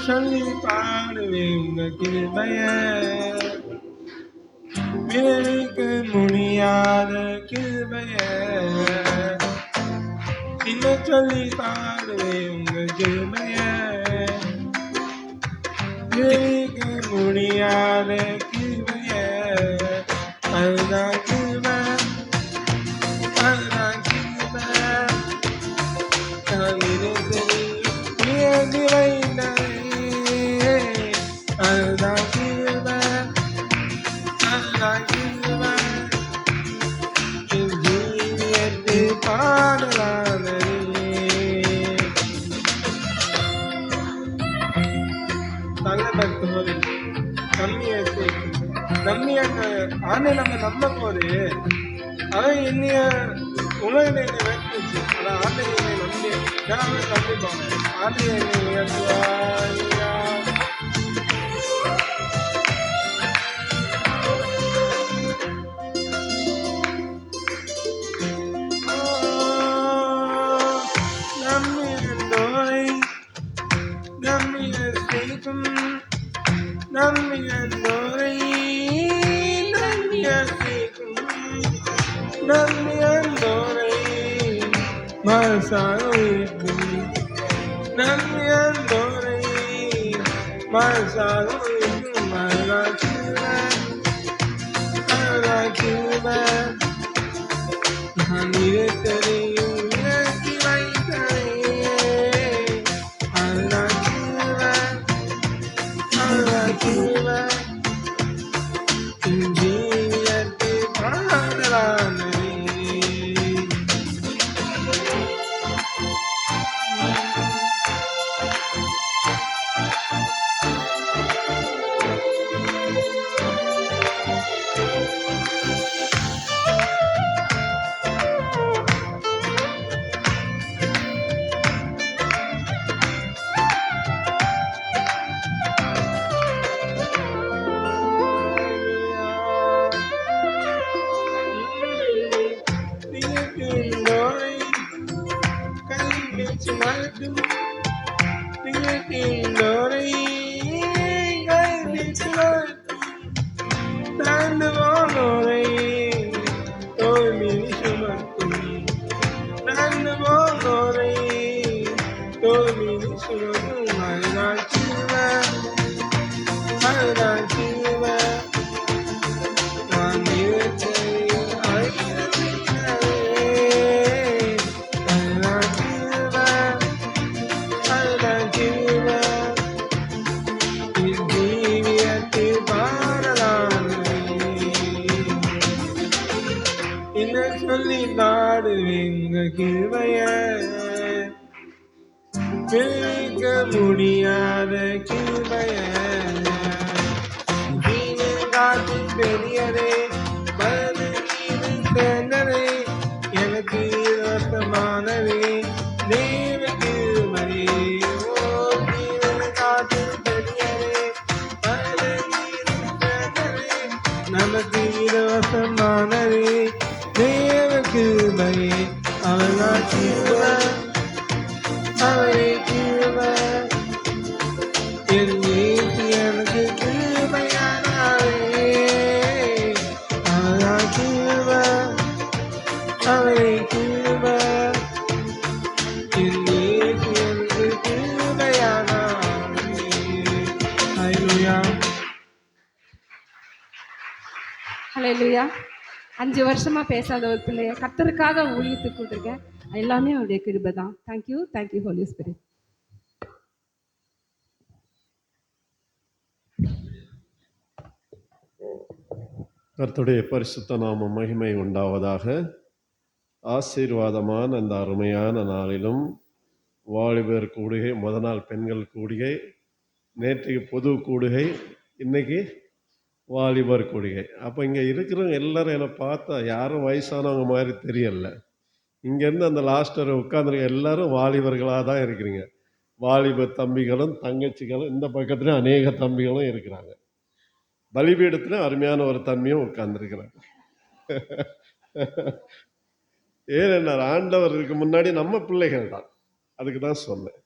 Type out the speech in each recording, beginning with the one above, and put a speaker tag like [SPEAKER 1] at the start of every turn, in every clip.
[SPEAKER 1] சொல்லி பாடுவேன் உங்க கிருபைய, விவரிக்க முடியாத கிருபைய, என்ன சொல்லி பாடுவேன் உங்க கிருபைய, விவரிக்க முடியாத கிருபைய. அதுதான் கிருபை, அதுதான் கிருபை. நான் நினைத்ததை வைத்ததே, அதுதான் கிருபை, அதுதான் கிருபை. என் ஜீவியத்தை பாடலானதே. தள்ளப்பட்டோடு நம்மியான ஆண்டை நம்ம நம்ப போது அவன் என்னைய உலகில் என்னை வைத்துச்சு. அதான் ஆண்டை என்னை நம்பி நான் நம்பிப்பாங்க. ஆண்டை என்னை உயர்த்துவாயா. நம்பியந்தோரை நம்பிய செய்தும், நம்பியந்தோரை நம்பிய செய்தும், நம்பியந்தோரை மனசாக உயிர்க்கும், நம்பியந்தோரை மனசாக உயிர்க்கும். அதுதான் கிருபை, அதுதான் கிருபை. நான் நினைத்ததையும் விலக்கி வைத்ததே, அதுதான் கிருபை, அதுதான் கிருபை. என் ஜீவியத்தை பாடலானதே. திகழ்கின்றோரை கைவிட்டு நடத்தும், திகழ்கின்றோரை கைவிட்டு நடத்தும், தாழ்ந்து போனோரை தோல்வியில் சுமக்கும், தாழ்ந்து போனோரை தோல்வியில் சுமக்கும். அதுதான் கிருபை, அதுதான் கிருபை. நான் நினைத்ததையும் அறிந்ததே, அதுதான் கிருபை, அதுதான் கிருபை. என் ஜீவியத்தை பாடலானதே. என்ன சொல்லி பாடுவேன் உங்க கிருபைய, விவரிக்க முடியாத கிருபைய. ஜீவன் காட்டும் பெரியதே, மனது நீதி சேர்ந்ததே, எனக்கு இலவசமானதே, தேவ கிருபையே. ஓ ஜீவன் காட்டும் பெரியதே, மனது நீதி சேர்ந்ததே, நமக்கு இலவசமானதே, தேவ கிருபையே. அவர்தான் கிருபை, அவரே கிருபை. என் இயேசு எனக்கு கிருபையானாரே, அவர்தான் கிருபை, அவரே கிருபை. என் இயேசு எனக்கு கிருபையானாரே. ஹல்லேலூயா.
[SPEAKER 2] ஹல்லேலூயா. 5 வருஷமா பேசாத ஒரு பிள்ளைய கர்த்தருக்காக ஊழியத்துக்கு கொடுத்துருக்கேன். எல்லாமே அவருடைய கிருபை தான். Thank you, thank you holy spirit.
[SPEAKER 3] கர்த்தருடைய பரிசுத்த நாமம் மகிமை உண்டாவதாக. ஆசீர்வாதமான அந்த அருமையான நாளிலும் வாலிபர் கூடுகை, முத நாள் பெண்கள் கூடுகை, நேற்றைக்கு பொது கூடுகை, இன்னைக்கு வாலிபர் கூடுகை. அப்போ இங்கே இருக்கிறவங்க எல்லாரும் என்னை பார்த்தா யாரும் வயசானவங்க மாதிரி தெரியல. இங்கேருந்து அந்த லாஸ்டர் உட்காந்துருக்க எல்லாரும் வாலிபர்களாக தான் இருக்கிறீங்க. வாலிப தம்பிகளும் தங்கச்சிகளும், இந்த பக்கத்துலேயும் அநேக தம்பிகளும் இருக்கிறாங்க. பலிபீடத்தில் அருமையான ஒரு தம்பியும் உட்கார்ந்துருக்கிறாங்க. ஏனென்றால் ஆண்டவருக்கு முன்னாடி நம்ம பிள்ளைகள் தான். அதுக்கு தான் சொன்னேன்.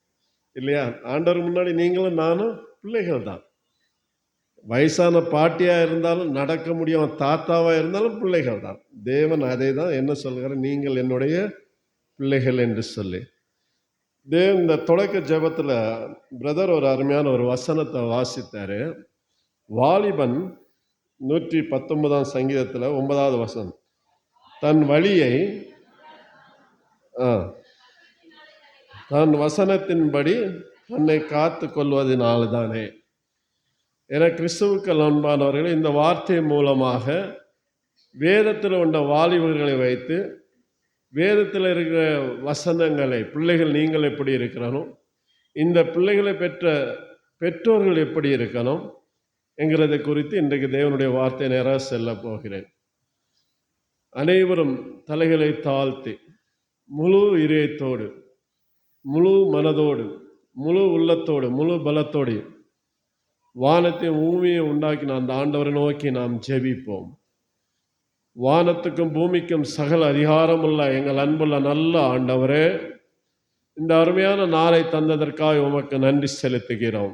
[SPEAKER 3] இல்லையா? ஆண்டவர் முன்னாடி நீங்களும் நானும் பிள்ளைகள் தான். வயசான பாட்டியா இருந்தாலும், நடக்க முடியாம தாத்தாவா இருந்தாலும் பிள்ளைகள் தான். தேவன் அதை தான் என்ன சொல்கிறார், நீங்கள் என்னுடைய பிள்ளைகள் என்று சொல்லி. தேவன் இந்த தொடக்க ஜெபத்துல பிரதர் ஒரு அருமையான ஒரு வசனத்தை வாசித்தாரு. வாலிபன் 119 சங்கீதத்துல 9வது வசனம், தன் வழியை தன் வசனத்தின்படி தன்னை காத்து கொள்வதனால்தானே. என கிறிஸ்துவுக்கள் அன்பானவர்களே, இந்த வார்த்தை மூலமாக வேதத்தில் உள்ள வாலிபர்களை வைத்து வேதத்தில் இருக்கிற வசனங்களை, பிள்ளைகள் நீங்கள் எப்படி இருக்கணும், இந்த பிள்ளைகளை பெற்ற பெற்றோர்கள் எப்படி இருக்கணும் என்கிறதை குறித்து இன்றைக்கு தேவனுடைய வார்த்தை நேராக செல்ல போகிறேன். அனைவரும் தலைகளை தாழ்த்தி முழு இதயத்தோடு, முழு மனதோடு, முழு உள்ளத்தோடு, முழு பலத்தோடு வானத்தையும் பூமியை உண்டாக்கின அந்த ஆண்டவரை நோக்கி நாம் ஜெபிப்போம். வானத்துக்கும் பூமிக்கும் சகல அதிகாரமுள்ள எங்கள் அன்புள்ள நல்ல ஆண்டவரே, இந்த அருமையான நாளை தந்ததற்காக உமக்கு நன்றி செலுத்துகிறோம்.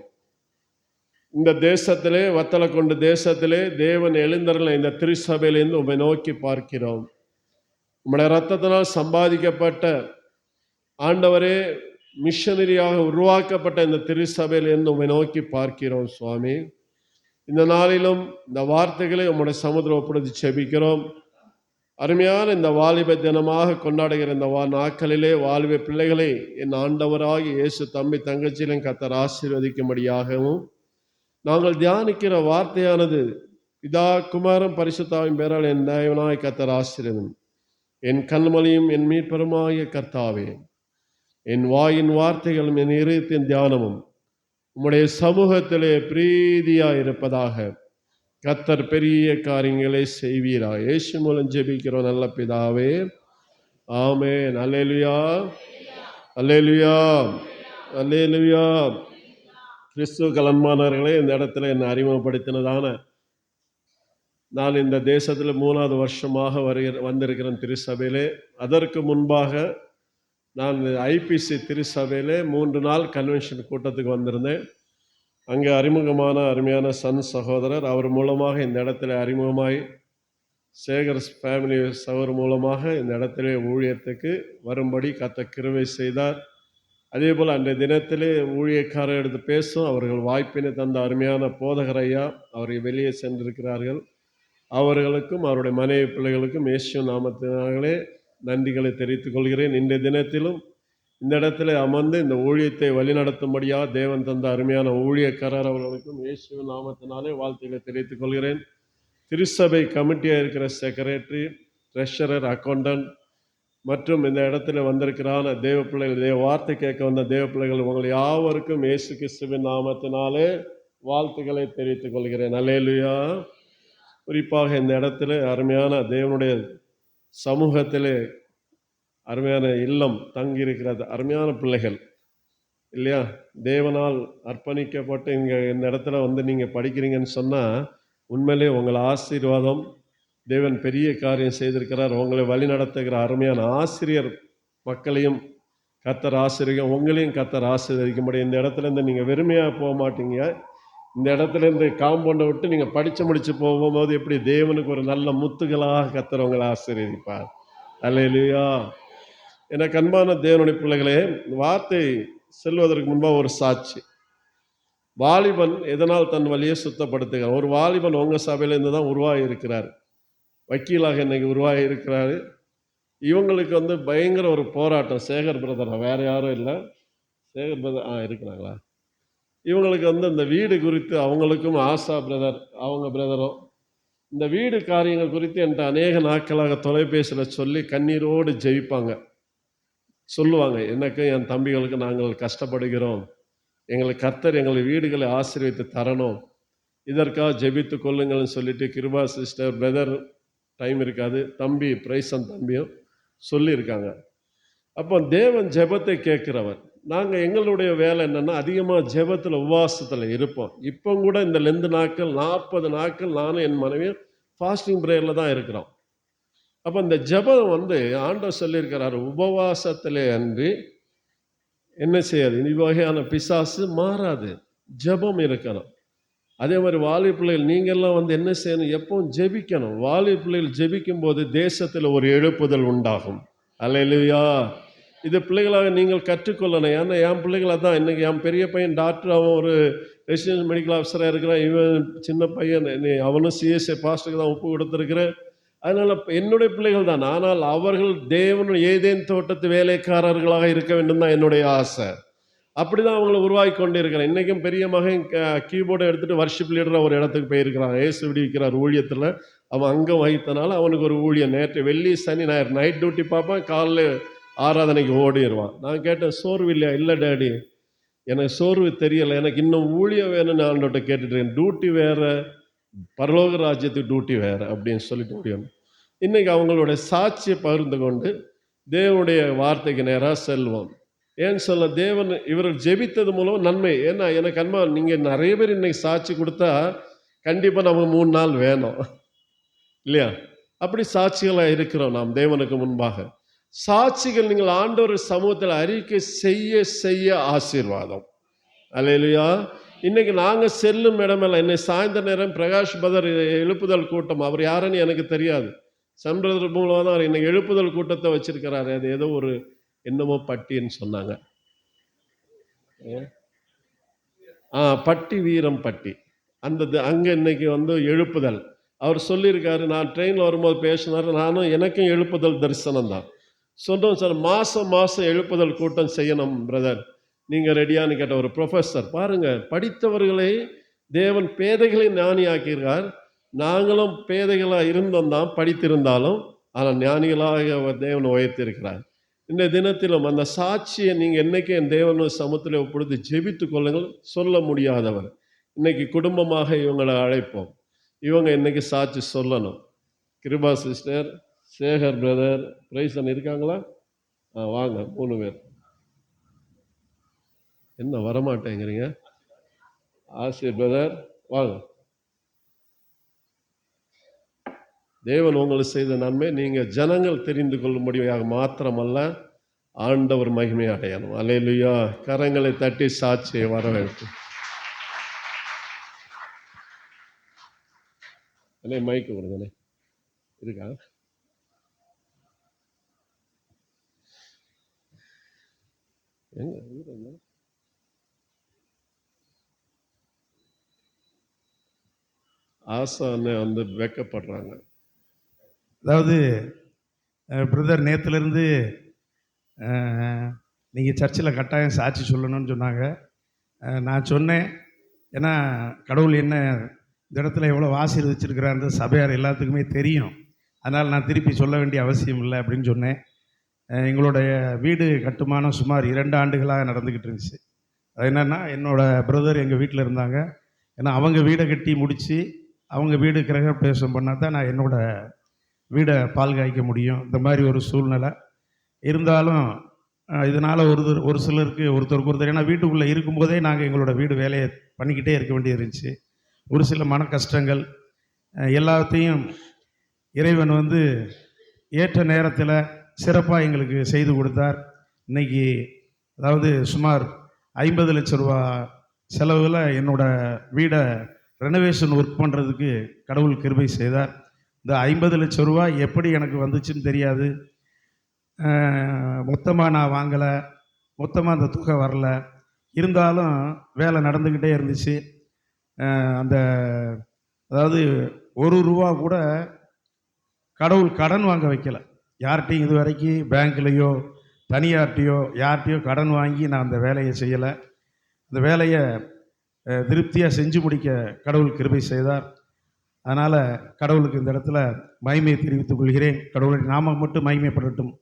[SPEAKER 3] இந்த தேசத்திலே, வத்தலக்குண்டு தேசத்திலே தேவன் எழுந்தருள இந்த திருச்சபையிலிருந்து உம்மை நோக்கி பார்க்கிறோம். உம்முடைய இரத்தத்தினால் சம்பாதிக்கப்பட்ட ஆண்டவரே, மிஷனரியாக உருவாக்கப்பட்ட இந்த திருச்சபையிலிருந்து உம்மை நோக்கி பார்க்கிறோம் சுவாமி. இந்த நாளிலும் இந்த வார்த்தைகளை உம்முடைய சமுதிரம் ஒப்புடுத்தி செபிக்கிறோம். அருமையான இந்த வாலிப தினமாக கொண்டாடுகிற இந்த நாட்களிலே வாலிப பிள்ளைகளை என் ஆண்டவராகி இயேசு தம்பி தங்கச்சியிலும் கர்த்தர் ஆசீர்வதிக்கும்படியாகவும், நாங்கள் தியானிக்கிற வார்த்தையானது பிதா குமாரன் பரிசுத்தாவின் பேரால் என் தேவனாய் கர்த்தர் ஆசீர்வதியும். என் கண்மொழியும் என் மீட்பருமாகிய கர்த்தாவே, என் வாயின் வார்த்தைகளும் என் இதயத்தின் தியானமும் உம்முடைய சமூகத்திலே பிரீதியாய் இருப்பதாக. கர்த்தர் பெரிய காரியங்களை செய்வீரா. இயேசு மூலம் ஜெபிக்கிறோம் நல்ல பிதாவே, ஆமென். அல்லேலூயா, அல்லேலூயா, அல்லேலூயா. கிறிஸ்துவ கலன்மானவர்களே, இந்த இடத்துல என்னை அறிமுகப்படுத்தினதான நான் இந்த தேசத்தில் 3வது வருஷமாக வந்திருக்கிறேன் திருச்சபையிலே. அதற்கு முன்பாக நான் ஐபிசி திருச்சபையிலே 3 நாள் கன்வென்ஷன் கூட்டத்துக்கு வந்திருந்தேன். அங்கே அறிமுகமான அருமையான சகோதரர், அவர் மூலமாக இந்த இடத்துல அறிமுகமாய் சேகர் ஃபேமிலி சவர் மூலமாக இந்த இடத்துல ஊழியத்துக்கு வரும்படி கர்த்தர் கிருபை செய்தார். அதே போல் அன்றைய தினத்திலே ஊழியக்காரர் எடுத்து பேசும் அவர்கள் வாய்ப்பினை தந்த அருமையான போதகர் ஐயா அவர்கள் வெளியே சென்றிருக்கிறார்கள். அவர்களுக்கும் அவருடைய மனைவி பிள்ளைகளுக்கும் இயேசு நாமத்தினாலே நன்றிகளை தெரிவித்துக் கொள்கிறேன். இன்றைய தினத்திலும் இந்த இடத்துல அமர்ந்து இந்த ஊழியத்தை வழிநடத்தும்படியாக தேவன் தந்த அருமையான ஊழியக்காரர் அவர்களுக்கும் இயேசு நாமத்தினாலே வாழ்த்துக்களை தெரிவித்துக் கொள்கிறேன். திருச்சபை கமிட்டியாக இருக்கிற செக்ரட்டரி, ட்ரெஷரர், அக்கௌண்டன்ட் மற்றும் இந்த இடத்துல வந்திருக்கிறான தேவ பிள்ளைகள், தேவ வார்த்தை கேட்க வந்த தேவ பிள்ளைகள், உங்கள் யாவருக்கும் இயேசு கிறிஸ்துவின் நாமத்தினாலே வாழ்த்துக்களை தெரிவித்துக் கொள்கிறேன். அல்லேலூயா. குறிப்பாக இந்த இடத்துல அருமையான தேவனுடைய சமூகத்திலே அருமையான இல்லம் தங்கியிருக்கிறது, அருமையான பிள்ளைகள் இல்லையா, தேவனால் அர்ப்பணிக்கப்பட்டு இங்கே இந்த இடத்துல வந்து நீங்கள் படிக்கிறீங்கன்னு சொன்னால் உண்மையிலே உங்களை ஆசீர்வாதம். தேவன் பெரிய காரியம் செய்திருக்கிறார். உங்களை வழி நடத்துகிற அருமையான ஆசிரியர் மக்களையும் கர்த்தர் ஆசீர்வதிக்கும், உங்களையும் கர்த்தர் ஆசீர்வதிக்கும்படி இந்த இடத்துலேருந்து நீங்கள் வெறுமையாக போக மாட்டீங்க. இந்த இடத்துலேருந்து காம்பவுண்டை விட்டு நீங்கள் படித்து முடித்து போகும்போது எப்படி தேவனுக்கு ஒரு நல்ல முத்துகளாக கர்த்தர் உங்களை ஆசீர்வதிப்பார். அல்லேலூயா. எனக்கு அன்பான தேவனுடைய பிள்ளைகளே, வார்த்தை செல்வதற்கு முன்பாக ஒரு சாட்சி. வாலிபன் எதனால் தன் வழியை சுத்தப்படுத்துகிறார்? ஒரு வாலிபன் உங்கள் சபையிலேருந்து தான் உருவாகி இருக்கிறார், வக்கீலாக இன்னைக்கு உருவாகி இருக்கிறாரு. இவங்களுக்கு வந்து பயங்கர ஒரு போராட்டம். சேகர் பிரதர், வேறு யாரும் இல்லை, சேகர் பிரதர் இருக்கிறாங்களா? இவங்களுக்கு வந்து இந்த வீடு குறித்து அவங்களுக்கும் ஆசா பிரதர் அவங்க பிரதரும் இந்த வீடு காரியங்கள் குறித்து என்கிட்ட அநேக நாட்களாக தொலைபேசியில் சொல்லி கண்ணீரோடு ஜெயிப்பாங்க. சொல்லுவாங்க, எனக்கும் என் தம்பிகளுக்கு நாங்கள் கஷ்டப்படுகிறோம், எங்களுக்கு கர்த்தர் எங்களை வீடுகளை ஆசீர்வதித்து தரணும், இதற்காக ஜெபித்து கொள்ளுங்கள்னு சொல்லிட்டு கிருபா சிஸ்டர், பிரதர் டைம் இருக்காது, தம்பி பிரைசன் தம்பியும் சொல்லியிருக்காங்க. அப்போ தேவன் ஜெபத்தை கேட்குறவர். நாங்கள் எங்களுடைய வேலை என்னென்னா அதிகமாக ஜெபத்தில் உபவாசத்தில் இருப்போம். இப்போ கூட இந்த லெந்து நாட்கள் 40 நாட்கள் நானும் என் மனைவியும் ஃபாஸ்டிங் ப்ரேயரில் தான் இருக்கிறோம். அப்போ இந்த ஜெபம் வந்து ஆண்டவர் சொல்லியிருக்கிறார், உபவாசத்திலே அன்றி என்ன செய்யாது, இவ்வகையான பிசாசு மாறாது. ஜெபம் இருக்கணும். அதே மாதிரி வாலிப பிள்ளைகள் நீங்கள்லாம் வந்து என்ன செய்யணும், எப்பவும் ஜெபிக்கணும். வாலிப பிள்ளைகள் ஜெபிக்கும் போது தேசத்தில் ஒரு எழுப்புதல் உண்டாகும். அல்லேலூயா. இது பிள்ளைகளாக நீங்கள் கற்றுக்கொள்ளணும். ஏன்னா என் பிள்ளைகள் அதான், இன்னைக்கு என் பெரிய பையன் டாக்டர், அவன் ஒரு ரெசிடென்ட் மெடிக்கல் ஆஃபீஸராக இருக்கிறான். இவன் சின்ன பையன், அவனும் சிஎஸ்ஐ பாஸ்டருக்கு தான் ஒப்பு கொடுத்துருக்கிறேன். அதனால் என்னுடைய பிள்ளைகள் தான். ஆனால் அவர்கள் தேவன் ஏதேன் தோட்டத்து வேலைக்காரர்களாக இருக்க வேண்டும் தான் என்னுடைய ஆசை. அப்படி தான் அவங்களை உருவாக்கி கொண்டு இருக்கிறேன். இன்றைக்கும் பெரிய மகன் கீபோர்டை எடுத்துகிட்டு வர்ஷிப் லீடராக ஒரு இடத்துக்கு போயிருக்கிறான். ஏசு விடுவிக்கிறார் ஊழியத்தில் அவன் அங்கம் வகித்தனால அவனுக்கு ஒரு ஊழியம். நேற்று வெள்ளி சனி ஞாயிறு நைட் டியூட்டி பார்ப்பான், காலையில் ஆராதனைக்கு ஓடிடுவான். நான் கேட்டேன், சோர்வு இல்லையா? இல்லை டேடி, எனக்கு சோர்வு தெரியலை, எனக்கு இன்னும் ஊழியம் வேணும்னு ஆண்டோட்ட கேட்டுட்டேன். டியூட்டி வேறு, பரலோக ராஜ்யத்துக்கு டியூட்டி வேறு அப்படின்னு சொல்லிட்டு முடியும். இன்றைக்கி அவங்களோட சாட்சியை பகிர்ந்து கொண்டு தேவனுடைய வார்த்தைக்கு நேராக செல்வோம். ஏன்னு சொல்ல, தேவன் இவர்கள் ஜெபித்தது மூலம் நன்மை. ஏன்னா எனக்கு அன்மா, நீங்கள் நிறைய பேர் இன்றைக்கி சாட்சி கொடுத்தா கண்டிப்பாக நமக்கு 3 நாள் வேணும் இல்லையா? அப்படி சாட்சிகளாக இருக்கிறோம் நாம் தேவனுக்கு முன்பாக. சாட்சிகள் நீங்கள் ஆண்டவர் சமூகத்தில் அறிக்கை செய்ய செய்ய ஆசீர்வாதம். அல்லேலூயா. இன்னைக்கு நாங்கள் செல்லும் இடமெல்லாம், என்னை சாயந்தர நேரம் பிரகாஷ் பதர் எழுப்புதல் கூட்டம், அவர் யாருன்னு எனக்கு தெரியாது, சம்பிரதர் மூலமாக தான் இன்னைக்கு எழுப்புதல் கூட்டத்தை வச்சிருக்கிறாரு. அது ஏதோ ஒரு என்னமோ பட்டின்னு சொன்னாங்க, பட்டி வீரம் பட்டி, அந்த அங்கே இன்னைக்கு வந்து எழுப்புதல் அவர் சொல்லியிருக்காரு. நான் ட்ரெயினில் வரும்போது பேசினார், நானும் எனக்கும் எழுப்புதல் தரிசனம் தான் சொன்னோம். சார் மாதம் மாதம் எழுப்புதல் கூட்டம் செய்யணும் பிரதர், நீங்கள் ரெடியான்னு கேட்ட ஒரு ப்ரொஃபஸர். பாருங்கள், படித்தவர்களை தேவன் பேதைகளை ஞானி ஆக்கியிருக்கார். நாங்களும் பேதைகளாக இருந்தோம் தான், படித்திருந்தாலும், ஆனால் ஞானிகளாக தேவன் உயர்த்தியிருக்கிறார். இந்த தினத்திலும் அந்த சாட்சியை நீங்கள் என்றைக்கு என் தேவன் சமூகத்தில் ஒப்புடுத்து ஜெபித்து கொள்ளுங்கள். சொல்ல முடியாதவர் இன்னைக்கு குடும்பமாக இவங்களை அழைப்போம். இவங்க இன்னைக்கு சாட்சி சொல்லணும். Kiruba sister, Sekar brother, Bryson இருக்காங்களா? வாங்க 3 பேர். என்ன வரமாட்டேங்கிறீங்க? ஆசிர் பிரதர் வாங்க. தேவன் உங்களுக்கு செய்த நன்மை நீங்கள் ஜனங்கள் தெரிந்து கொள்ளும்படியாக மாத்திரமல்ல, ஆண்டவர் மகிமை அடையணும். அல்லேலூயா. கரங்களை தட்டி சாட்சியை வரவேற்பு. அண்ணே மைக்கு கொடுங்கண்ணே. இருக்கா? எங்க ஆசா அண்ணன் வந்து வெக்கப்படுறாங்க.
[SPEAKER 4] அதாவது பிரதர் நேற்றுலேருந்து நீங்கள் சர்ச்சில் கட்டாயம் சாட்சி சொல்லணும்னு சொன்னாங்க. நான் சொன்னேன், ஏன்னா கடவுள் என்ன இந்த இடத்துல எவ்வளோ ஆசீர்வதிச்சிருக்கிறாரு சபையார் எல்லாத்துக்குமே தெரியும், அதனால் நான் திருப்பி சொல்ல வேண்டிய அவசியம் இல்லை அப்படின்னு சொன்னேன். எங்களுடைய வீடு கட்டுமானம் சுமார் 2 ஆண்டுகளாக நடந்துக்கிட்டு இருந்துச்சு. அது என்னென்னா, என்னோடய பிரதர் எங்கள் வீட்டில் இருந்தாங்க. ஏன்னா அவங்க வீடை கட்டி முடித்து அவங்க வீடு கிரகப்பிரவேசம் பண்ணால் தான் நான் என்னோடய வீடை பால் காய்க்க முடியும். இந்த மாதிரி ஒரு சூழ்நிலை இருந்தாலும் இதனால் ஒரு சிலருக்கு ஒருத்தருக்கு ஏன்னா வீட்டுக்குள்ளே இருக்கும்போதே நாங்கள் எங்களோட வீடு வேலையை பண்ணிக்கிட்டே இருக்க வேண்டியது இருந்துச்சு. ஒரு சில மன கஷ்டங்கள் எல்லாத்தையும் இறைவன் வந்து ஏற்ற நேரத்தில் சிறப்பாக எங்களுக்கு செய்து கொடுத்தார். இன்றைக்கி அதாவது சுமார் 50 லட்ச ரூபா செலவில் என்னோடய வீடை ரெனோவேஷன் ஒர்க் பண்ணுறதுக்கு கடவுள் கிருபை செய்தார். இந்த 50 லட்ச ரூபா எப்படி எனக்கு வந்துச்சுன்னு தெரியாது. மொத்தமாக நான் வாங்கலை, மொத்தமாக அந்த தொகை வரல, இருந்தாலும் வேலை நடந்துக்கிட்டே இருந்துச்சு. அந்த அதாவது 1 ரூபா கூட கடவுள் கடன் வாங்க வைக்கலை. யார்கிட்டையும் இது வரைக்கும் பேங்க்லேயோ தனியார்ட்டையோ யார்கிட்டையோ கடன் வாங்கி நான் அந்த வேலையை செய்யலை. அந்த வேலையை திருப்தியாக செஞ்சு முடிக்க கடவுள் கிருபை செய்தார். அதனால் கடவுளுக்கு இந்த இடத்துல மகிமையை தெரிவித்துக் கொள்கிறேன். கடவுளுடைய நாமம் மட்டும் மகிமைப்படட்டும்.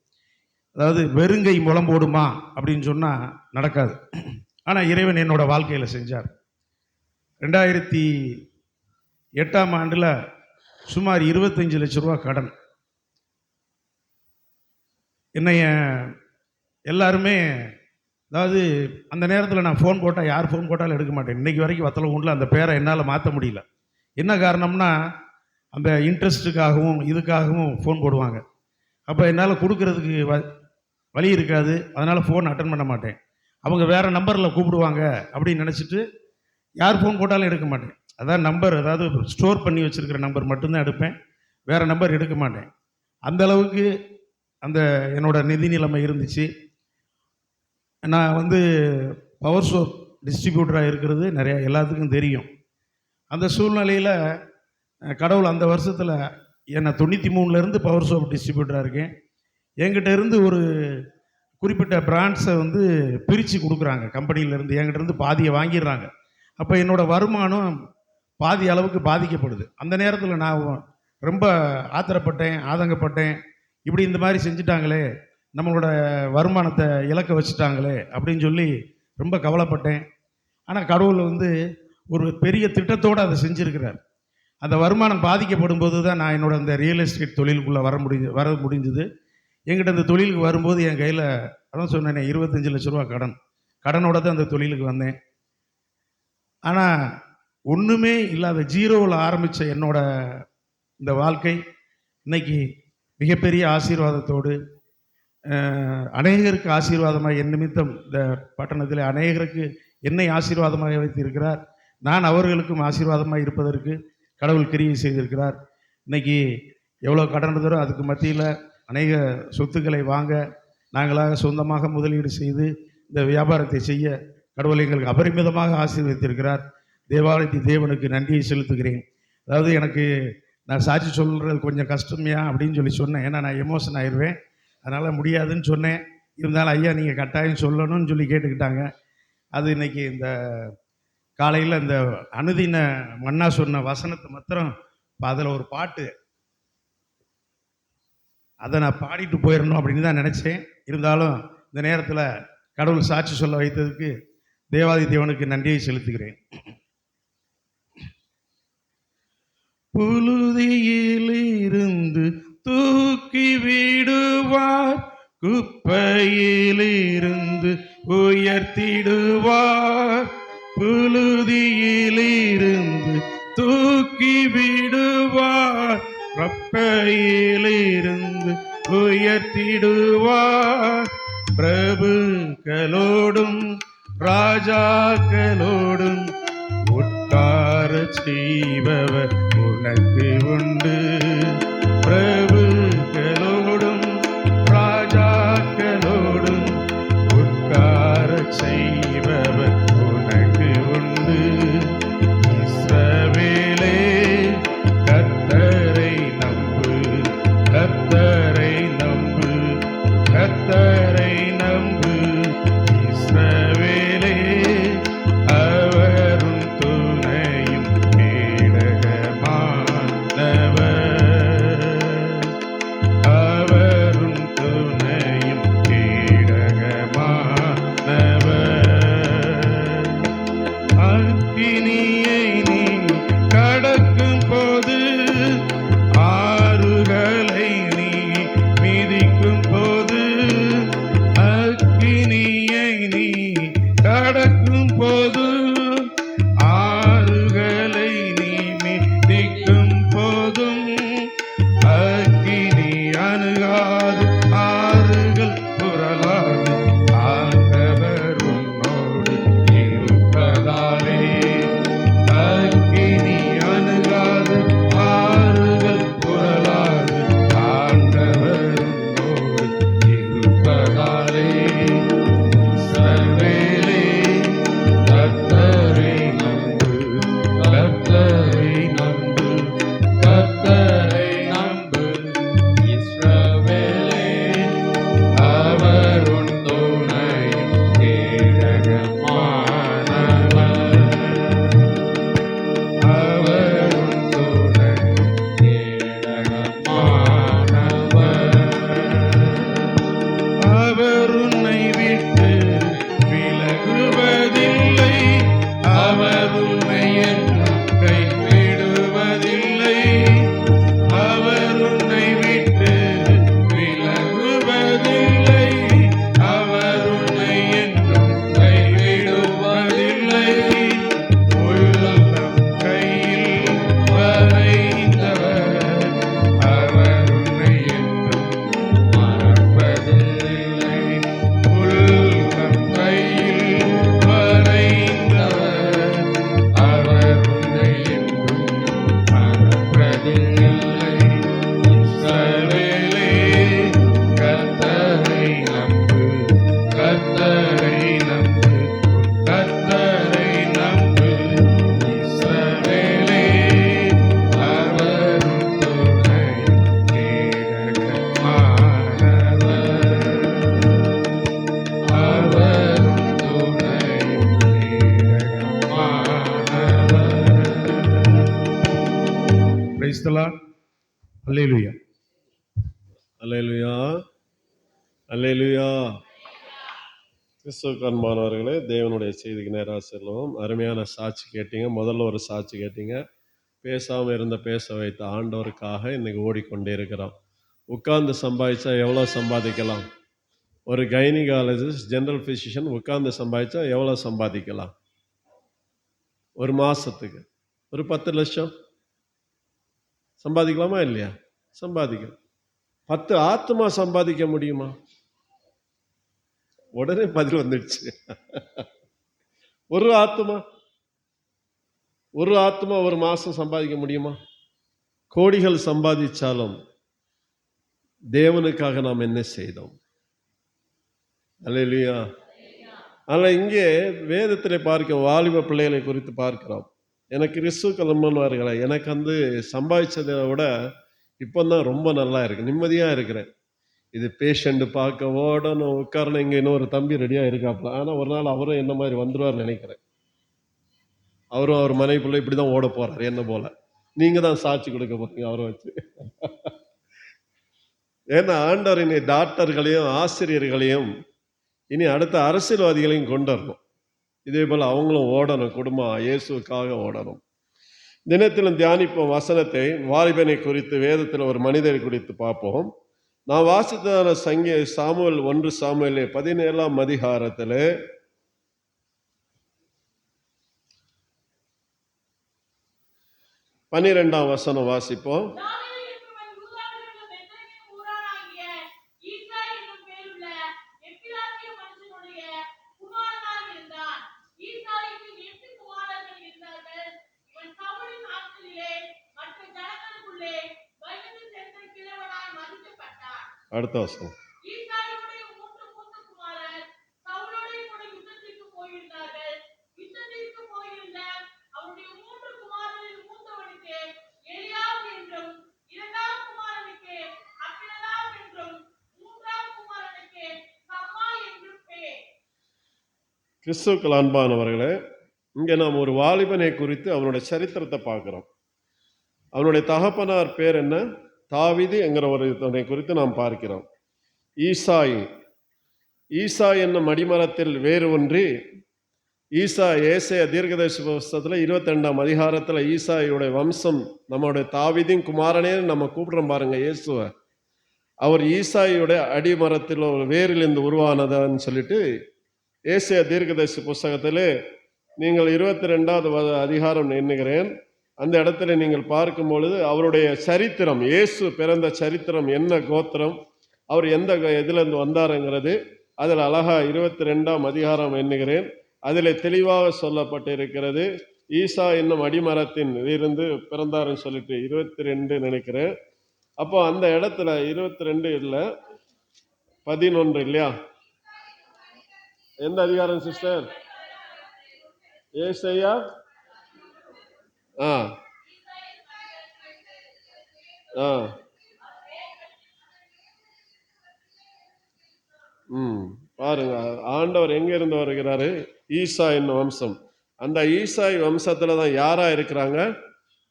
[SPEAKER 4] அதாவது வெறுங்கை முளம் போடுமா அப்படின்னு சொன்னால் நடக்காது. ஆனால் இறைவன் என்னோடய வாழ்க்கையில் செஞ்சார். 2008ஆம் ஆண்டில் சுமார் 25 லட்ச ரூபா கடன். என்னைய எல்லாருமே, அதாவது அந்த நேரத்தில் நான் ஃபோன் போட்டால் யார் ஃபோன் போட்டாலும் எடுக்க மாட்டேன். இன்றைக்கி வரைக்கும் வத்தலை உண்டில் அந்த பேரை என்னால் மாற்ற முடியல. என்ன காரணம்னா, அந்த இன்ட்ரெஸ்ட்டுக்காகவும் இதுக்காகவும் ஃபோன் போடுவாங்க. அப்போ என்னால் கொடுக்கறதுக்கு வழி இருக்காது. அதனால் ஃபோன் அட்டன் பண்ண மாட்டேன். அவங்க வேறு நம்பரில் கூப்பிடுவாங்க அப்படின்னு நினச்சிட்டு யார் ஃபோன் போட்டாலும் எடுக்க மாட்டேன். அதான் நம்பர், அதாவது ஸ்டோர் பண்ணி வச்சுருக்கிற நம்பர் மட்டும்தான் எடுப்பேன், வேறு நம்பர் எடுக்க மாட்டேன். அந்த அளவுக்கு அந்த என்னோட நிதி நிலைமை இருந்துச்சு. நான் வந்து பவர் சோப் டிஸ்ட்ரிபியூட்டராக இருக்கிறது நிறையா எல்லாத்துக்கும் தெரியும். அந்த சூழ்நிலையில் கடவுள் அந்த வருஷத்தில் என்னை 93லேருந்து பவர் சோப் டிஸ்ட்ரிபியூட்டராக இருக்கேன். என்கிட்ட இருந்து ஒரு குறிப்பிட்ட பிராண்ட்ஸை வந்து பிரித்து கொடுக்குறாங்க கம்பெனியிலேருந்து, என்கிட்ட இருந்து பாதியை வாங்கிடுறாங்க. அப்போ என்னோடய வருமானம் பாதி அளவுக்கு பாதிக்கப்படுது. அந்த நேரத்தில் நான் ரொம்ப ஆத்திரப்பட்டேன், ஆதங்கப்பட்டேன். இப்படி இந்த மாதிரி செஞ்சுட்டாங்களே, நம்மளோட வருமானத்தை இழக்க வச்சுட்டாங்களே அப்படின்னு சொல்லி ரொம்ப கவலைப்பட்டேன். ஆனால் கடவுள் வந்து ஒரு பெரிய திட்டத்தோடு அதை செஞ்சுருக்கிறார். அந்த வருமானம் பாதிக்கப்படும் போது தான் நான் என்னோட அந்த ரியல் எஸ்டேட் தொழிலுக்குள்ளே வர முடிஞ்சுது. என்கிட்ட இந்த தொழிலுக்கு வரும்போது என் கையில் அதான் சொன்னேன் 25 லட்ச ரூபா கடனோட தான் அந்த தொழிலுக்கு வந்தேன். ஆனால் ஒன்றுமே இல்லாத ஜீரோவில் ஆரம்பித்த என்னோட இந்த வாழ்க்கை இன்னைக்கு மிகப்பெரிய ஆசீர்வாதத்தோடு அநேகருக்கு ஆசீர்வாதமாக என் நிமித்தம் இந்த பட்டணத்தில் அநேகருக்கு என்னை ஆசீர்வாதமாக வைத்திருக்கிறார். நான் அவர்களுக்கும் ஆசீர்வாதமாக இருப்பதற்கு கடவுள் கிரியை செய்திருக்கிறார். இன்னைக்கு எவ்வளோ கடன் இருந்தோ அதுக்கு மத்தியில் அநேக சொத்துக்களை வாங்க நாங்களாக சொந்தமாக முதலீடு செய்து இந்த வியாபாரத்தை செய்ய கடவுள் எங்களுக்கு அபரிமிதமாக ஆசீர்வதித்திருக்கிறார். தேவாலயத்தை தேவனுக்கு நன்றியை செலுத்துகிறேன். அதாவது எனக்கு நான் சாட்சி சொல்கிறது கொஞ்சம் கஷ்டமையா அப்படின்னு சொன்னேன். ஏன்னா நான் எமோஷன் ஆயிடுவேன், அதனால் முடியாதுன்னு சொன்னேன். இருந்தாலும் ஐயா நீங்கள் கட்டாயம் சொல்லணும்னு சொல்லி கேட்டுக்கிட்டாங்க. அது இன்றைக்கி இந்த காலையில் இந்த அனுதின மன்னா சொன்ன வசனத்தை மாத்திரம் இப்போ அதில் ஒரு பாட்டு, அதை நான் பாடிட்டு போயிடணும் அப்படின்னு தான் நினச்சேன். இருந்தாலும் இந்த நேரத்தில் கடவுள் சாட்சி சொல்ல வைத்ததுக்கு தேவாதி தேவனுக்கு நன்றியை செலுத்துகிறேன். புழுதியிலிருந்து தூக்கி விடுவார், குப்பையிலிருந்து உயர்த்திடுவார். புழுதியிலிருந்து தூக்கி விடுவார், குப்பையிலிருந்து உயர்த்திடுவார். பிரபுக்களோடும் ராஜாக்களோடும் உட்கார செய்பவர் உனக்கு உண்டு. பிரபுக்களோடும் ராஜாக்களோடும் உட்கார செய்பவர் உனக்கு உண்டு. இஸ்ரவேலே கர்த்தரை நம்பு, கர்த்தரை நம்பு, கர்த்தரை நம்பு. இஸ்ரவேலே அவரும் துணையும் கேடகமானவர், அவரும் துணையும் கேடகமானவர். அக்கினியை நீ கடக்கும் போது, ஆறுகளை நீ மிதிக்கும் போது, அக்கினியை நீ கடக்கும் போது, ஆறுகளை நீ மிதிக்கும் போதும், அக்கினி அணுகாது, ஆறுகள் புரளாது, ஆண்டவர் உன்னோடு இருப்பதாலே. அக்கினி அணுகாது, ஆறுகள் புரளாது, ஆண்டவர் உன்னோடு இருப்பதாலே. இஸ்ரவேலே கர்த்தரை நம்பு, கர்த்தரை நம்பு, கர்த்தரை நம்பு. இஸ்ரவேலே தி லார்ட். அல்லேலூயா.
[SPEAKER 3] அல்லேலூயா, அல்லேலூயா. கிறிஸ்துவுக்கு அன்பானவர்களே, தேவனுடைய செய்திக்கு நேராக செல்வோம். அருமையான சாட்சி கேட்டீங்க. முதல்ல ஒரு சாட்சி கேட்டீங்க. பேசாமல் இருந்த பேச வைத்த ஆண்டவருக்காக இன்னைக்கு ஓடிக்கொண்டே இருக்கிறோம். உட்கார்ந்து சம்பாதிச்சா எவ்வளோ சம்பாதிக்கலாம்? ஒரு கைனிகாலஜிஸ்ட், ஜெனரல் ஃபிசிஷியன் உட்கார்ந்து சம்பாதிச்சா எவ்வளோ சம்பாதிக்கலாம்? ஒரு மாதத்துக்கு ஒரு 10 லட்சம் சம்பாதிக்கலாமா இல்லையா? சம்பாதிக்கலாம். 10 ஆத்மா சம்பாதிக்க முடியுமா? உடனே பதில் வந்துடுச்சு. ஒரு ஆத்மா ஒரு மாசம் சம்பாதிக்க முடியுமா? கோடிகள் சம்பாதிச்சாலும் தேவனுக்காக நாம் என்ன செய்தோம்? அல்லேலூயா. ஆனால் இங்கே வேதத்தில் பார்க்க வாலிப பிள்ளைகளை குறித்து பார்க்கிறோம். எனக்கு கிறிஸ்துவ கிளம்புவார்களே, எனக்கு சம்பாதிச்சதை விட இப்போ தான் ரொம்ப நல்லா இருக்கு, நிம்மதியாக இருக்கிறேன். இது பேஷண்ட்டு பார்க்க ஓடணும், உட்காரணும். இங்கே இன்னொரு தம்பி ரெடியாக இருக்காப்புல. ஆனால் ஒரு நாள் அவரும் என்ன மாதிரி வந்துடுவார்னு நினைக்கிறேன். அவரும் அவர் மனைவி பிள்ளை இப்படி தான் ஓட போகிறார் என்ன போல். நீங்கள் தான் சாட்சி கொடுக்க போகிறீங்க அவரை வச்சு. ஏன்னா ஆண்டவர் இனி டாக்டர்களையும் ஆசிரியர்களையும் இனி அடுத்த அரசியல்வாதிகளையும் கொண்டு வரணும். இதே போல் அவங்களும் ஓடணும், குடும்பம் இயேசுக்காக ஓடணும். தினத்திலும் தியானிப்போம் வசனத்தை. வாலிபனை குறித்து வேதத்தில் ஒரு மனிதரை குறித்து பார்ப்போம். நான் வாசித்ததான சாமுவேல் 1 சாமுவேல் 17ஆம் அதிகாரத்தில் 12ஆம் வசனம் வாசிப்போம். அடுத்த வசனம். கிறிஸ்துவுக்குள் அன்பானவர்களே, இங்கே நாம் ஒரு வாலிபனை குறித்து அவனுடைய சரித்திரத்தை பார்க்கிறோம். அவனுடைய தகப்பனார் பேர் என்ன? தாவீது என்கிற ஒருவனை குறித்து நாம் பார்க்கிறோம். ஈசாய் என்னும் அடிமரத்தில் வேறு ஒன்றி ஏசாயா தீர்க்கதரிசி புஸ்தகத்தில் 22ஆம் அதிகாரத்தில் ஈசாயுடைய வம்சம், நம்மளுடைய தாவீதின் குமாரனே நம்ம கூப்பிடுறோம் பாருங்க இயேசுவை. அவர் ஈசாயுடைய அடிமரத்தில் வேரிலிருந்து உருவானதான்னு சொல்லிட்டு ஏசாயா தீர்க்கதரிசி புஸ்தகத்திலே நீங்கள் 22ஆவது அதிகாரம் எண்ணுகிறேன், அந்த இடத்துல நீங்கள் பார்க்கும் பொழுது அவருடைய சரித்திரம், இயேசு பிறந்த சரித்திரம், என்ன கோத்திரம், அவர் எந்த இதிலிருந்து வந்தாருங்கிறது அதில் அழகா 22ஆம் அதிகாரம் எண்ணுகிறேன், அதில் தெளிவாக சொல்லப்பட்டு இருக்கிறது. ஈசா என்னும் அடிமரத்தின் இருந்து பிறந்தாருன்னு சொல்லிட்டு 22 நினைக்கிறேன். அப்போ அந்த இடத்துல 22 இல்லை 11 இல்லையா? எந்த அதிகாரம் சிஸ்டர்? ஏசாயா பாருங்க, ஆண்டவர் எங்க இருந்து வருகிறாரு? ஈசா என்னும் வம்சம். அந்த ஈசாய் வம்சத்துல தான் யாரா இருக்கிறாங்க?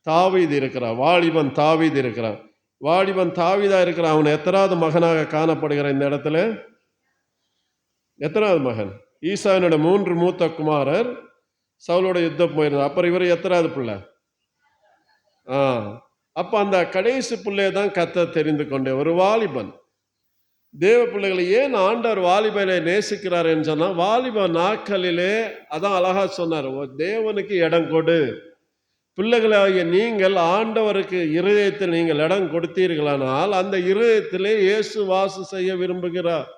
[SPEAKER 3] தாவீது இருக்கிறான். வாலிபன் தாவீது இருக்கிறான். வாலிபன் தாவீதா இருக்கிறான். அவன் எத்தனாவது மகனாக காணப்படுகிற இந்த இடத்துல? எத்தனாவது மகன்? ஈசாயினோட 3 மூத்த குமாரர் சவுலோட யுத்தம் போயிருந்தார். அப்புறம் இவர் எத்தனாவது பிள்ளை? அப்ப அந்த கடைசி பிள்ளையை தான் கர்த்தர் தெரிந்து கொண்டே ஒரு வாலிபன். தேவ பிள்ளைகளை ஏன் ஆண்டவர் வாலிபனை நேசிக்கிறார் என்று சொன்னா, வாலிப நாட்களிலே அதான் அழகா சொன்னார், தேவனுக்கு இடம் கொடு. பிள்ளைகளாகிய நீங்கள் ஆண்டவருக்கு இருதயத்தில் நீங்கள் இடம் கொடுத்தீர்களானால் அந்த இருதயத்திலே இயேசு வாசம் செய்ய விரும்புகிறார்.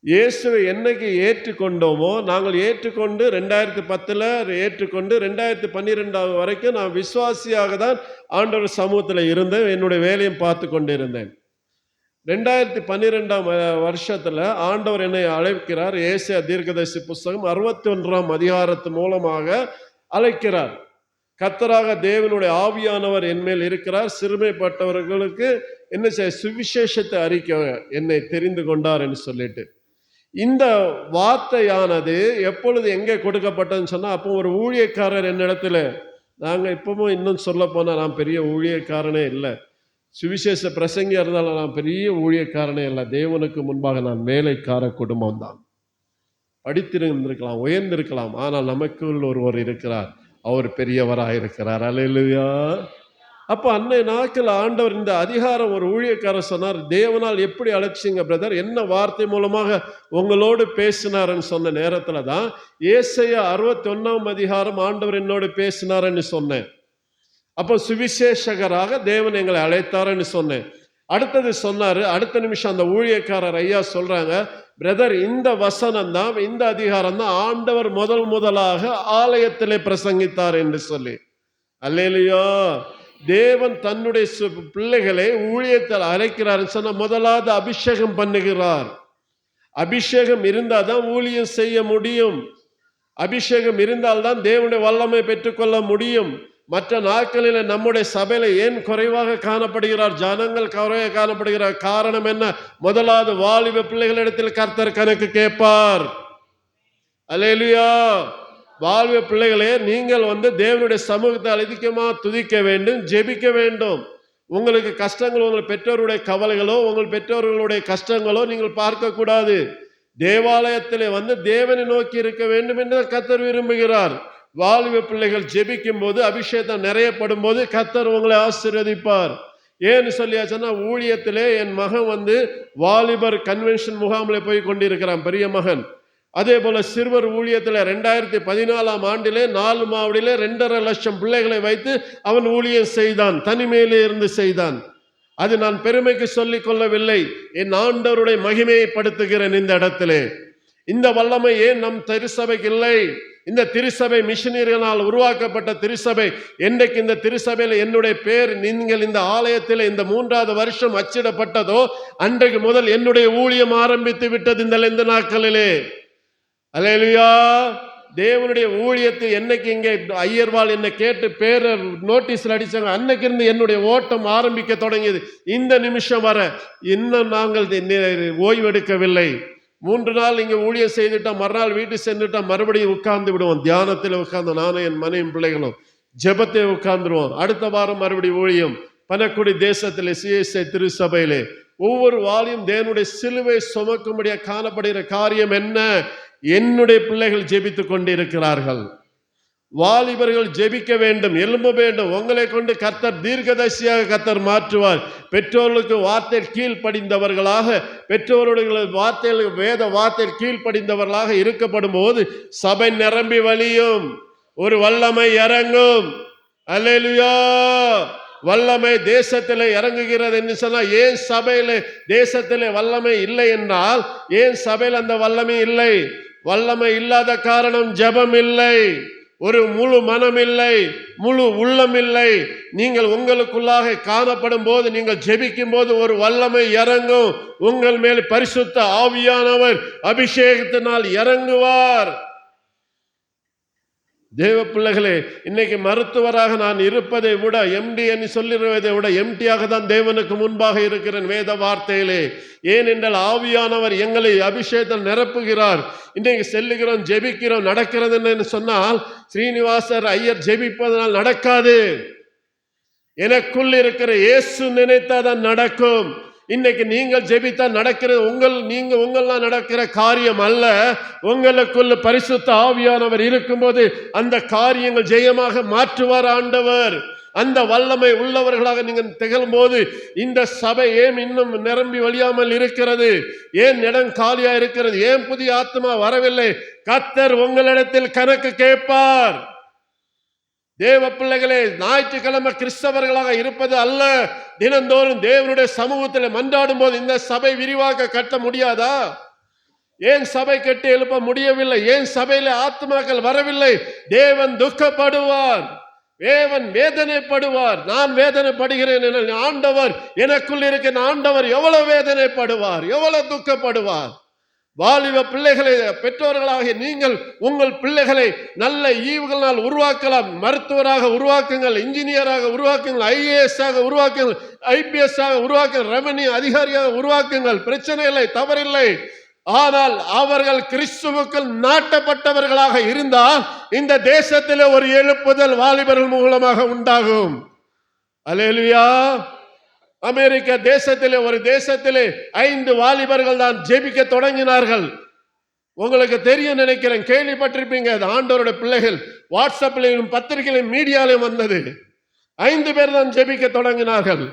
[SPEAKER 3] இயேசுவை என்னைக்கு ஏற்றுக்கொண்டோமோ, நாங்கள் ஏற்றுக்கொண்டு 2010 ஏற்றுக்கொண்டு 2012 வரைக்கும் நான் விசுவாசியாக தான் ஆண்டவர் சமூகத்தில் இருந்தேன், என்னுடைய வேலையும் பார்த்து கொண்டு இருந்தேன். 2012 வருஷத்துல ஆண்டவர் என்னை அழைக்கிறார். ஏசாயா தீர்க்கதரிசி புஸ்தகம் 61ஆம் அதிகாரத்து மூலமாக அழைக்கிறார். கர்த்தராக தேவனுடைய ஆவியானவர் என்மேல் இருக்கிறார், சிறுமைப்பட்டவர்களுக்கு என்ன செய்ய சுவிசேஷத்தை அறிக்க என்னை தெரிந்து கொண்டார் என்று சொல்லிட்டு, இந்த வார்த்தையானது எப்பொழுது எங்கே கொடுக்கப்பட்டதுன்னு சொன்னா, அப்போ ஒரு ஊழியக்காரர் என்னிடத்துல நாங்கள் இப்பவும் இன்னும் சொல்ல போனால் நான் பெரிய ஊழியக்காரனே இல்லை, சுவிசேஷ பிரசங்கியாக இருந்தாலும் நான் பெரிய ஊழியக்காரனே இல்லை. தேவனுக்கு முன்பாக நான் வேலைக்கார குடும்பம் தான். படித்திருந்திருக்கலாம், உயர்ந்திருக்கலாம், ஆனால் நமக்குள் ஒருவர் இருக்கிறார், அவர் பெரியவராக இருக்கிறார். அல்லேலூயா. அப்போ அன்னை நாட்கள் ஆண்டவர் இந்த அதிகாரம் ஒரு ஊழியக்காரர் சொன்னார், தேவனால் எப்படி அழைச்சிங்க பிரதர், என்ன வார்த்தை மூலமாக உங்களோடு பேசினார்ன்னு சொன்ன நேரத்தில் தான் ஏசாயா 61 அதிகாரம் ஆண்டவர் என்னோடு பேசினார்ன்னு சொன்னேன். அப்போ சுவிசேஷகராக தேவன் எங்களை அழைத்தாருன்னு சொன்னேன். அடுத்தது சொன்னாரு, அடுத்த நிமிஷம் அந்த ஊழியக்காரர் ஐயா சொல்றாங்க, பிரதர் இந்த வசனம் தான், இந்த அதிகாரம் தான் ஆண்டவர் முதலாக ஆலயத்திலே பிரசங்கித்தார் என்று சொல்லி. அல்லேலூயா. தேவன் தன்னுடைய பிள்ளைகளை ஊழியத்தில் அழைக்கிறார் சொன்ன முதலாவது அபிஷேகம் பண்ணுகிறார். அபிஷேகம் இருந்தால் தான் ஊழியம் செய்ய முடியும். அபிஷேகம் இருந்தால்தான் தேவனுடைய வல்லமை பெற்றுக்கொள்ள முடியும். மற்ற நாட்களில் நம்முடைய சபையில ஏன் குறைவாக காணப்படுகிறார், ஜனங்கள் குறைவாக காணப்படுகிறார்? காரணம் என்ன? முதலாவது வாலிப பிள்ளைகளிடத்தில் கர்த்தர் கணக்கு கேட்பார். அல்லேலூயா. வாலிப பிள்ளைகளே, நீங்கள் தேவனுடைய சமூகத்தை அதிகமாக துதிக்க வேண்டும், ஜெபிக்க வேண்டும். உங்களுக்கு கஷ்டங்கள், உங்கள் பெற்றோருடைய கவலைகளோ உங்கள் பெற்றோர்களுடைய கஷ்டங்களோ நீங்கள் பார்க்க கூடாது. தேவாலயத்திலே தேவனை நோக்கி இருக்க வேண்டும் என்று கர்த்தர் விரும்புகிறார். வாலிப பிள்ளைகள் ஜெபிக்கும் போது, அபிஷேகம் நிறையப்படும் போது கர்த்தர் உங்களை ஆசீர்வதிப்பார். ஏன்னு சொல்லியாச்சுன்னா, ஊழியத்திலே என் மகன் வாலிபர் கன்வென்ஷன் முகாமில் போய் கொண்டிருக்கிறான், பெரிய மகன். அதே போல சிறுவர் ஊழியத்தில் 2014 ஆண்டிலே 4 மாவடியிலே 2.5 லட்சம் பிள்ளைகளை வைத்து அவன் ஊழியம் செய்தான், தனிமையிலே இருந்து செய்தான். அது நான் பெருமைக்கு சொல்லிக் கொள்ளவில்லை, என் ஆண்டவருடைய மகிமையை படுத்துகிறேன். இந்த இடத்திலே இந்த வல்லமை ஏன் நம் திருச்சபைக்கு இல்லை? இந்த திருச்சபை மிஷனரிகளால் உருவாக்கப்பட்ட திருச்சபை. என்றைக்கு இந்த திருச்சபையில் என்னுடைய பேர் நீங்கள் இந்த ஆலயத்தில் இந்த 3வது வருஷம் அச்சிடப்பட்டதோ அன்றைக்கு முதல் என்னுடைய ஊழியம் ஆரம்பித்து விட்டது இந்த நாட்களிலே. அல்லேலூயா. தேவனுடைய ஊழியத்தை என்னைக்கு இங்கே ஐயர்வாள் என்னை கேட்டு பேர நோட்டீஸில் அடிச்சாங்க, அன்னைக்கு இருந்து என்னுடைய ஓட்டம் ஆரம்பிக்க தொடங்கியது. இந்த நிமிஷம் வர இன்னும் நாங்கள் ஓய்வெடுக்கவில்லை. 3 நாள் இங்கே ஊழியம் செய்துட்டோம், மறுநாள் வீட்டு சென்றுட்டோம், மறுபடியும் உட்கார்ந்து விடுவோம். தியானத்தில் உட்கார்ந்து நானும் என் மனைவி பிள்ளைகளும் ஜெபத்தை உட்கார்ந்துருவோம். அடுத்த வாரம் மறுபடியும் ஊழியம் பனக்குடி தேசத்திலே சிஎஸ்ஐ திருச்சபையிலே. ஒவ்வொரு வாலியும் தேவனுடைய சிலுவை சுமக்கும்படியாக காணப்படுகிற காரியம் என்ன? என்னுடைய பிள்ளைகள் ஜெபித்துக் கொண்டிருக்கிறார்கள். வாலிபர்கள் ஜெபிக்க வேண்டும், எழும்ப வேண்டும். உங்களை கொண்டு கர்த்தர் தீர்க்கதரிசியாக கர்த்தர் மாற்றுவார். பெற்றோர்களுக்கு வார்த்தை கீழ்ப்படிந்தவர்களாக, பெற்றோருடைய வார்த்தைகளுக்கு வேத வார்த்தை கீழ்ப்படிந்தவர்களாக இருக்கப்படும் போது சபை நிரம்பி வழியும், ஒரு வல்லமை இறங்கும். அல்லேலூயா. வல்லமை தேசத்தில் இறங்குகிறது என்று சொன்னால், ஏன் சபையில தேசத்தில் வல்லமை இல்லை என்றால், ஏன் சபையில் அந்த வல்லமை இல்லை? வல்லமை இல்லாத காரணம் ஜெபம் இல்லை, ஒரு முழு மனம் இல்லை, முழு உள்ளம் இல்லை. நீங்கள் உங்களுக்குள்ளாக காணப்படும் போது, நீங்கள் ஜெபிக்கும் போது ஒரு வல்லமை இறங்கும். உங்கள் மேல் பரிசுத்த ஆவியானவர் அபிஷேகத்தினால் இறங்குவார். தேவ பிள்ளைகளே, இன்னைக்கு மருத்துவராக நான் இருப்பதை விட, எம்டி என்று சொல்லிடுவதை விட எம்டியாக தான் தேவனுக்கு முன்பாக இருக்கிறேன் வேத வார்த்தையிலே. ஏனென்றால் ஆவியானவர் எங்களை அபிஷேகத்தில் நிரப்புகிறார். இன்னைக்கு செல்லுகிறோம், ஜெபிக்கிறோம், நடக்கிறது என்று சொன்னால் ஸ்ரீனிவாசர் ஐயர் ஜெபிப்பதனால் நடக்காது. எனக்குள் இருக்கிற இயேசு நினைத்தாதான் நடக்கும். இன்னைக்கு நீங்கள் ஜெபித்தா நடக்கிறது உங்களால் நடக்கிற காரியம் அல்ல. உங்களுக்குள்ள பரிசுத்த ஆவியானவர் இருக்கும்போது அந்த காரியங்கள் ஜெயமாக மாற்றுவார் ஆண்டவர். அந்த வல்லமை உள்ளவர்களாக நீங்கள் திகழும் போது இந்த சபை ஏன் இன்னும் நிரம்பி வழியாமல் இருக்கிறது? ஏன் இடம் காலியா இருக்கிறது? ஏன் புதிய ஆத்மா வரவில்லை? கர்த்தர் உங்களிடத்தில் கணக்கு கேட்பார். தேவ பிள்ளைகளே, ஞாயிற்றுக்கிழமை கிறிஸ்தவர்களாக இருப்பது அல்ல, தினந்தோறும் தேவனுடைய சமூகத்தில் மன்றாடும் போது இந்த சபை விரிவாக கட்ட முடியாதா? ஏன் சபை கட்டி எழுப்ப முடியவில்லை? ஏன் சபையில ஆத்மாக்கள் வரவில்லை? தேவன் துக்கப்படுவார், தேவன் வேதனைப்படுவார். நான் வேதனைப்படுகிறேன், ஆண்டவர் எனக்குள் இருக்கிற ஆண்டவர் எவ்வளவு வேதனைப்படுவார், எவ்வளவு துக்கப்படுவார். வாலிப பிள்ளைகளை பெற்றோர்களாக நீங்கள் உங்கள் பிள்ளைகளை நல்ல ஈவுகளால் உருவாக்கலாம். மருத்துவராக உருவாக்குங்கள், இன்ஜினியராக உருவாக்குங்கள், ஐஏஎஸ் ஆக உருவாக்குங்கள், ஐபிஎஸ் ஆக உருவாக்குங்கள், ரெவன்யூ அதிகாரியாக உருவாக்குங்கள். பிரச்சனை இல்லை, தவறில்லை. ஆனால் அவர்கள் கிறிஸ்துவுக்குள் நாட்டப்பட்டவர்களாக இருந்தால் இந்த தேசத்திலே ஒரு எழுப்புதல் வாலிபர்கள் மூலமாக உண்டாகும். அல்லேலூயா. அமெரிக்க தேசத்திலே ஒரு தேசத்திலே 5 வாலிபர்கள் தான் ஜெபிக்க தொடங்கினார்கள். உங்களுக்கு தெரியும் நினைக்கிறேன், கேள்விப்பட்டிருப்பீங்க. அது ஆண்டவருடைய பிள்ளைகள் வாட்ஸ்அப்லையும் பத்திரிகையிலும் மீடியாலையும் வந்தது. 5 பேர் தான் ஜெபிக்க தொடங்கினார்கள்.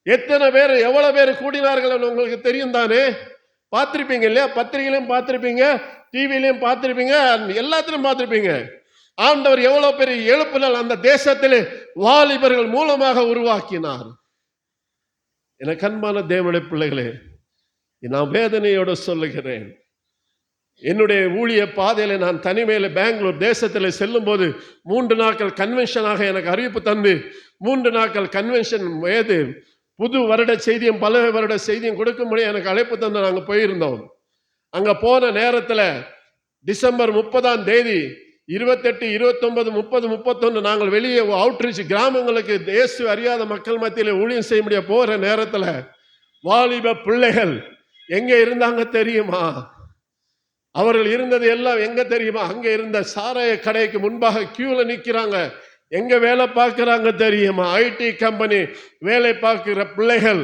[SPEAKER 3] எத்தனை பேர் எவ்வளவு பேர் கூடினார்கள் உங்களுக்கு தெரியும் தானே? பார்த்திருப்பீங்க இல்லையா? பத்திரிகையிலும் பார்த்திருப்பீங்க, டிவிலையும் பார்த்திருப்பீங்க, எல்லாத்திலும் பார்த்திருப்பீங்க. ஆண்டவர் எவ்வளவு பெரிய எழுப்புதல் அந்த தேசத்திலே வாலிபர்கள் மூலமாக உருவாக்கினார். எனக்கு அன்பான தேவனுடைய பிள்ளைகளே, நான் வேதனையோடு சொல்லுகிறேன். என்னுடைய ஊழிய பாதையில நான் தனிமையில் பெங்களூர் தேசத்தில் செல்லும் போது 3 நாட்கள் கன்வென்ஷனாக எனக்கு அறிவிப்பு தந்து 3 நாட்கள் கன்வென்ஷன் ஏது புது வருட செய்தியும் பல வருட செய்தியும் கொடுக்கும்படி எனக்கு அழைப்பு தந்து நாங்கள் போயிருந்தோம். அங்கே போன நேரத்தில் டிசம்பர் 30ஆம் தேதி 28, 29, 30, 31 நாங்கள் வெளியே அவுட்ரீச் கிராமங்களுக்கு இயேசு அறியாத மக்கள் மத்தியில் ஊழியம் செய்ய முடிய போகிற நேரத்தில் வாலிப பிள்ளைகள் எங்கே இருந்தாங்க தெரியுமா? அவர்கள் இருந்தது எல்லாம் எங்க தெரியுமா? அங்க இருந்த சாராய கடைக்கு முன்பாக கியூல நிக்கிறாங்க. எங்க வேலை பார்க்கிறாங்க தெரியுமா? ஐடி கம்பெனி வேலை பார்க்கிற பிள்ளைகள்.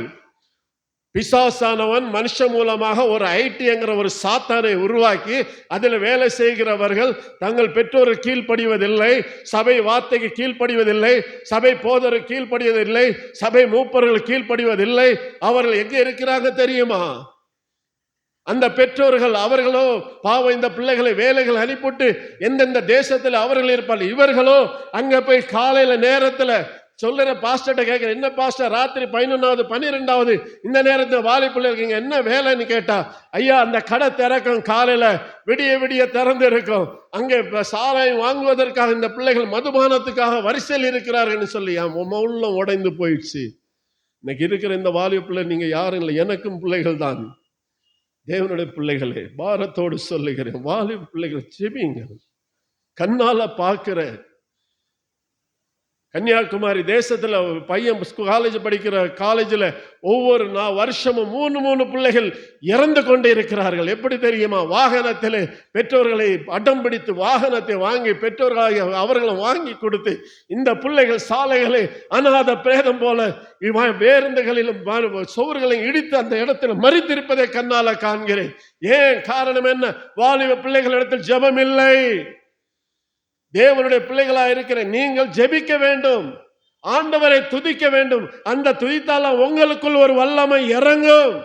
[SPEAKER 3] பிசாசானவன் மனுஷன் மூலமாக ஒரு ஐடிங்கிற ஒரு சாத்தானை உருவாக்கி அதில் வேலை செய்கிறவர்கள் தங்கள் பெற்றோருக்கு கீழ்ப்படிவதில்லை, சபை வார்த்தைக்கு கீழ்ப்படிவதில்லை, சபை போதருக்கு கீழ்ப்படிவதில்லை, சபை மூப்பர்கள் கீழ்ப்படிவதில்லை. அவர்கள் எங்க இருக்கிறாங்க தெரியுமா? அந்த பெற்றோர்கள் அவர்களோ பாவம் இந்த பிள்ளைகளை வேலைகள் அனுப்பிட்டு எந்தெந்த தேசத்தில் அவர்கள் இருப்பார்கள். இவர்களோ அங்க போய் காலையில நேரத்துல சொல்லுற பாஸ்டர்கிட்ட கேட்கிற, என்ன பாஸ்டர் ராத்திரி 11வது 12வது இந்த நேரத்தில் வாலி பிள்ளை இருக்கீங்க, என்ன வேலைன்னு கேட்டா, ஐயா அந்த கடை திறக்கும், காலையில விடிய விடிய திறந்து இருக்கும், அங்கே சாராயம் வாங்குவதற்காக இந்த பிள்ளைகள் மதுபானத்துக்காக வரிசையில் இருக்கிறார்கள்னு சொல்லி என் உள்ளம் உடைந்து போயிடுச்சு. இன்னைக்கு இருக்கிற இந்த வாலி பிள்ளை நீங்க யாரும் இல்லை, எனக்கும் பிள்ளைகள் தான். தேவனுடைய பிள்ளைகளே, பாரத்தோடு சொல்லுகிறேன், வாலிப பிள்ளைகள் ஜெபிங்க. கண்ணால பார்க்கிற கன்னியாகுமரி தேசத்துல பையன் காலேஜ் படிக்கிற காலேஜில் ஒவ்வொரு வருஷமும் 3 பிள்ளைகள் இறந்து கொண்டே இருக்கிறார்கள். எப்படி தெரியுமா? வாகனத்தில் பெற்றோர்களை அடம் பிடித்து வாகனத்தை வாங்கி பெற்றோர்களாக அவர்களும் வாங்கி கொடுத்து இந்த பிள்ளைகள் சாலைகளை அனாத பிரேதம் போல பேருந்துகளிலும் சுவர்களையும் இடித்து அந்த இடத்துல மறித்திருப்பதை கண்ணால காண்கிறேன். ஏன் காரணம் என்ன? வாலிப பிள்ளைகளிடத்தில் ஜெபம் இல்லை. தேவனுடைய பிள்ளைகளா இருக்கிற நீங்கள் ஜெபிக்க வேண்டும், ஆண்டவரை துதிக்க வேண்டும். அந்த துதித்தால உங்களுக்குள் ஒரு வல்லமை இறங்கும்,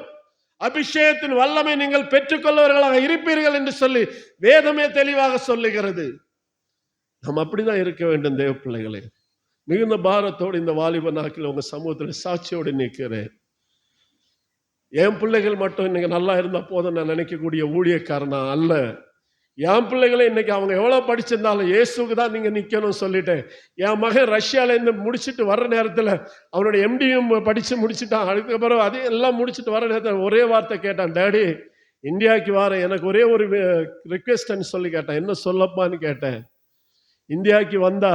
[SPEAKER 3] அபிஷேகத்தின் வல்லமை நீங்கள் பெற்றுக்கொள்ளவர்களாக இருப்பீர்கள் என்று சொல்லி வேதமே தெளிவாக சொல்லுகிறது. நாம் அப்படிதான் இருக்க வேண்டும் தேவ பிள்ளைகளே. மிகுந்த பாரத்தோடு இந்த வாலிப நாட்கள் உங்க சமூகத்தில் சாட்சியோடு நிற்கிறேன். என் பிள்ளைகள் மட்டும் இன்னைக்கு நல்லா இருந்தா போதும் நான் நினைக்கக்கூடிய ஊழியக்காரனா அல்ல. என் பிள்ளைகளை இன்னைக்கு அவங்க எவ்வளோ படிச்சிருந்தாலும் இயேசுக்கு தான் நீங்கள் நிற்கணும்னு சொல்லிட்டேன். என் மகன் ரஷ்யாவிலேருந்து முடிச்சுட்டு வர்ற நேரத்தில் அவனுடைய எம்டியும் படித்து முடிச்சுட்டான். அதுக்கப்புறம் அதையும் எல்லாம் முடிச்சுட்டு வர நேரத்தில் ஒரே வார்த்தை கேட்டான், டேடி இந்தியாவுக்கு வர எனக்கு ஒரே ஒரு ரிக்வெஸ்ட்ன்னு சொல்லி கேட்டேன். என்ன சொல்லப்பான்னு கேட்டேன். இந்தியாவுக்கு வந்தா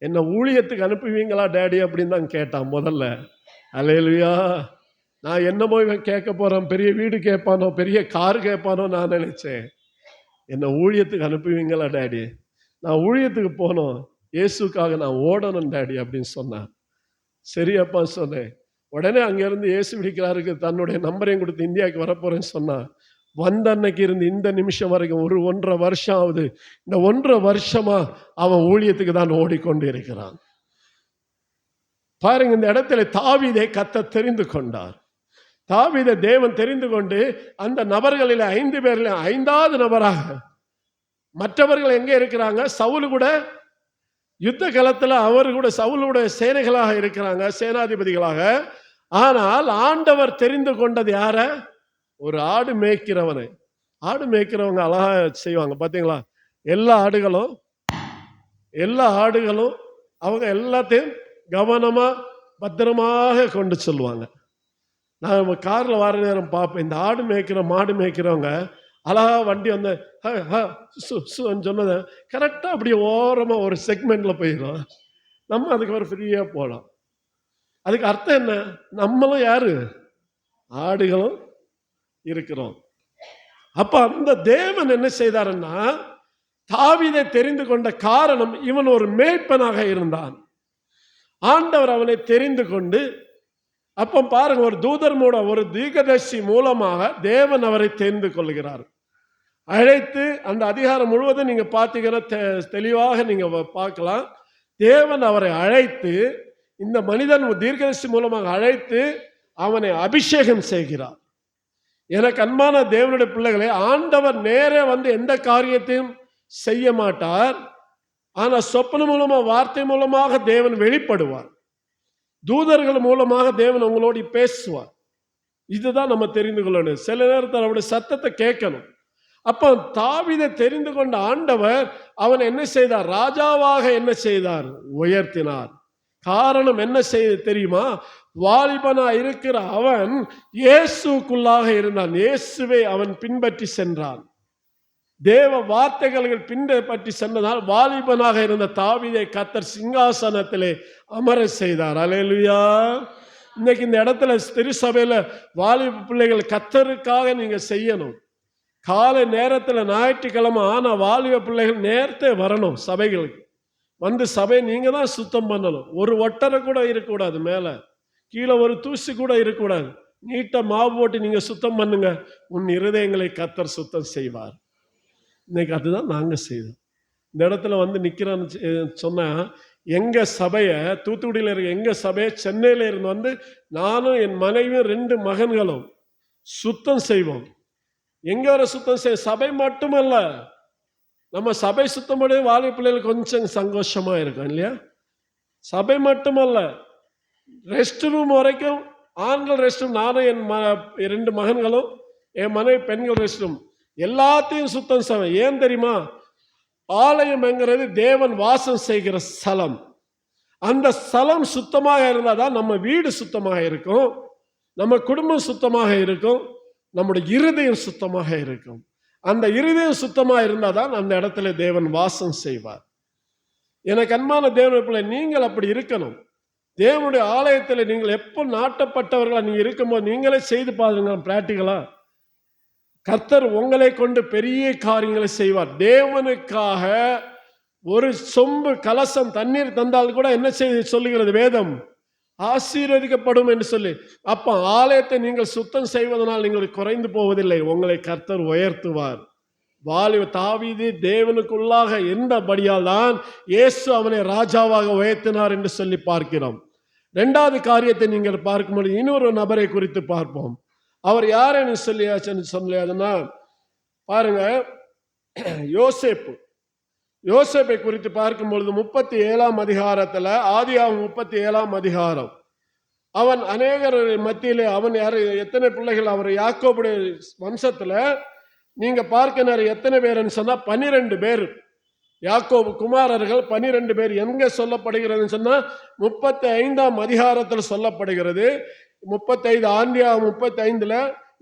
[SPEAKER 3] என்னை ஊழியத்துக்கு அனுப்புவீங்களா டேடி அப்படின்னு தான் கேட்டான் முதல்ல. அல்லேலூயா. நான் என்னமோ இவன் கேட்க போகிறான், பெரிய வீடு கேட்பானோ பெரிய கார் கேட்பானோ நான் நினைச்சேன். என்னை ஊழியத்துக்கு அனுப்புவீங்களா டேடி? நான் ஊழியத்துக்கு போனோம், இயேசுக்காக நான் ஓடணும் டேடி அப்படின்னு சொன்னான். சரியப்பா சொன்னேன். உடனே அங்கேருந்து இயேசு விடிக்கிறாருக்கு தன்னுடைய நம்பரையும் கொடுத்து இந்தியாவுக்கு வரப்போறேன்னு சொன்னான். வந்த அன்னைக்கு இருந்து இந்த நிமிஷம் வரைக்கும் 1.5 வருஷம் ஆகுது. இந்த 1.5 வருஷமா அவன் ஊழியத்துக்கு தான் ஓடிக்கொண்டு இருக்கிறான். பாருங்க, இந்த இடத்துல தாவீதை கர்த்தர் தெரிந்து கொண்டார். தாவீதை தேவன் தெரிந்து கொண்டு அந்த நபர்களில் 5 பேரில் 5வது நபராக, மற்றவர்கள் எங்கே இருக்கிறாங்க? சவுல் கூட யுத்த காலத்தில் அவர் கூட சவுலோட சேனைகளாக இருக்கிறாங்க, சேனாதிபதிகளாக. ஆனால் ஆண்டவர் தெரிந்து கொண்டது யார? ஒரு ஆடு மேய்க்கிறவனை. ஆடு மேய்க்கிறவங்க அழகா செய்வாங்க பார்த்தீங்களா? எல்லா ஆடுகளும் அவங்க எல்லாத்தையும் கவனமா பத்திரமாக கொண்டு சொல்லுவாங்க. நான் காரில் வர நேரம் பார்ப்பேன், இந்த ஆடு மேய்க்கிற மாடு மேய்க்கிறவங்க அழகா வண்டி வந்து சொன்னதை கரெக்டாக அப்படியே ஓரமாக ஒரு செக்மெண்ட்ல போயிடும். நம்ம அதுக்கு ஒரு ஃப்ரீயாக போகலாம். அதுக்கு அர்த்தம் என்ன? நம்மளும் யாரு? ஆடுகளும் இருக்கிறோம். அப்ப அந்த தேவன் என்ன செய்தாருன்னா, தாவீதை தெரிந்து கொண்ட காரணம், இவன் ஒரு மேய்ப்பனாக இருந்தான். ஆண்டவர் அவனை தெரிந்து கொண்டு, அப்போ பாருங்க, ஒரு தூதர் மூலம், ஒரு தீர்க்கதரிசி மூலமாக தேவன் அவரை தெரிந்து கொள்கிறார். அழைத்து, அந்த அதிகாரம் முழுவதும் நீங்க பார்த்தீங்கன்னா தெளிவாக நீங்க பார்க்கலாம். தேவன் அவரை அழைத்து, இந்த மனிதன் தீர்க்கதரிசி மூலமாக அழைத்து அவனை அபிஷேகம் செய்கிறார். எனக்கு அன்பான தேவனுடைய பிள்ளைகளே, ஆண்டவர் நேரே வந்து எந்த காரியத்தையும் செய்ய மாட்டார். ஆனா சொப்பன மூலமா, வார்த்தை மூலமாக தேவன் வெளிப்படுவார். தூதர்கள் மூலமாக தேவன் உங்களோடு பேசுவார். இதுதான் நம்ம தெரிந்து கொள்ளணும். சில நேரத்தில் அவருடைய சத்தத்தை கேட்கணும். அப்போ தாவீதை தெரிந்து கொண்ட ஆண்டவர் அவன் என்ன செய்தார்? ராஜாவாக என்ன செய்தார்? உயர்த்தினார். காரணம் என்ன செய்ய தெரியுமா? வாலிபனா இருக்கிற அவன் இயேசுக்குள்ளாக இருந்தான். இயேசுவை அவன் பின்பற்றி சென்றான். தேவ வார்த்தைகள் பின்பற்றி சென்றதால் வாலிபனாக இருந்த தாவீதை கர்த்தர் சிங்காசனத்திலே அமர செய்தார். அல்லேலூயா. இன்னைக்கு இந்த இடத்துல திருச்சபையில வாலிப பிள்ளைகள் கர்த்தருக்காக நீங்க செய்யணும். காலை நேரத்தில் ஞாயிற்றுக்கிழமை ஆனா வாலிப பிள்ளைகள் நேரத்தை வரணும் சபைகளுக்கு. வந்து சபை நீங்க தான் சுத்தம் பண்ணணும். ஒரு ஒட்டரை கூட இருக்கக்கூடாது, மேல கீழே ஒரு தூசி கூட இருக்கக்கூடாது. நீட்டா மாவு போட்டு நீங்க சுத்தம் பண்ணுங்க. உன் இருதயங்களை கர்த்தர் சுத்தம் செய்வார். இன்னைக்கு அதுதான் நாங்க செய்தோம். இந்த இடத்துல வந்து நிக்கிறேன்னு சொன்னா, எங்க சபையை, தூத்துக்குடியில் இருக்க எங்க சபையை சென்னையில இருந்து வந்து நானும் என் மனைவியும் 2 மகன்களும் சுத்தம் செய்வோம். எங்க வர சுத்தம் செய்ய? சபை மட்டுமல்ல, நம்ம சபை சுத்தம் பண்ணி வாலிப பிள்ளைகள் கொஞ்சம் சந்தோஷமா இருக்கும் இல்லையா? சபை மட்டுமல்ல, ரெஸ்ட் ரூம் வரைக்கும், ஆண்கள் ரெஸ்ட் ரூம், நானும் என் 2 மகன்களும் என் மனைவி பெண்கள் ரெஸ்ட் ரூம் எல்லாத்தையும் சுத்தம் செய்வேன். ஏன் தெரியுமா? ஆலயம் என்கிறது தேவன் வாசம் செய்கிற ஸ்தலம். அந்த ஸ்தலம் சுத்தமாக இருந்தால் தான் நம்ம வீடு சுத்தமாக இருக்கும், நம்ம குடும்பம் சுத்தமாக இருக்கும், நம்முடைய இருதயம் சுத்தமாக இருக்கும். அந்த இருதயம் சுத்தமாக இருந்தால் தான் அந்த இடத்துல தேவன் வாசம் செய்வார். எனக்கு அன்பான தேவனுடைய பிள்ளை, நீங்கள் அப்படி இருக்கணும். தேவனுடைய ஆலயத்தில் நீங்கள் எப்போ நாட்டப்பட்டவர்களா நீங்க இருக்கும்போது நீங்களே செய்து பாருங்க. பிராக்டிகலா கர்த்தர் உங்களை கொண்டு பெரிய காரியங்களை செய்வார். தேவனுக்காக ஒரு சொம்பு கலசம் தண்ணீர் தந்தால் கூட என்ன செய்து சொல்லுகிறது வேதம்? ஆசீர்வதிக்கப்படும் என்று சொல்லி. அப்ப ஆலயத்தை நீங்கள் சுத்தம் செய்வதனால் நீங்கள் குறைந்து போவதில்லை, உங்களை கர்த்தர் உயர்த்துவார். வாலிப தாவீது தேவனுக்குள்ளாக இருந்தபடியால் தான் இயேசு அவனை ராஜாவாக உயர்த்தினார் என்று சொல்லி பார்க்கிறோம். 2வது காரியத்தை நீங்கள் பார்க்கும்போது இன்னொரு நபரை குறித்து பார்ப்போம். அவர் யாருன்னு சொல்லியாச்சுன்னா பாருங்க, யோசேப்பை குறித்து பார்க்கும்பொழுது 37ஆம் அதிகாரத்துல, ஆதியாகமம் 37ஆம் அதிகாரம், அவன் அநேகர் மத்தியிலே, அவன் யாரு, எத்தனை பிள்ளைகள்? அவர் யாக்கோபுடைய வம்சத்துல நீங்க பார்க்க எத்தனை பேர்ன்னு சொன்னா 12 பேர். யாக்கோபு குமாரர்கள் 12 பேர். எங்க சொல்லப்படுகிறதுன்னு சொன்னா 35ஆம் அதிகாரத்தில் சொல்லப்படுகிறது. 35 ஆதியாகமம் 35ல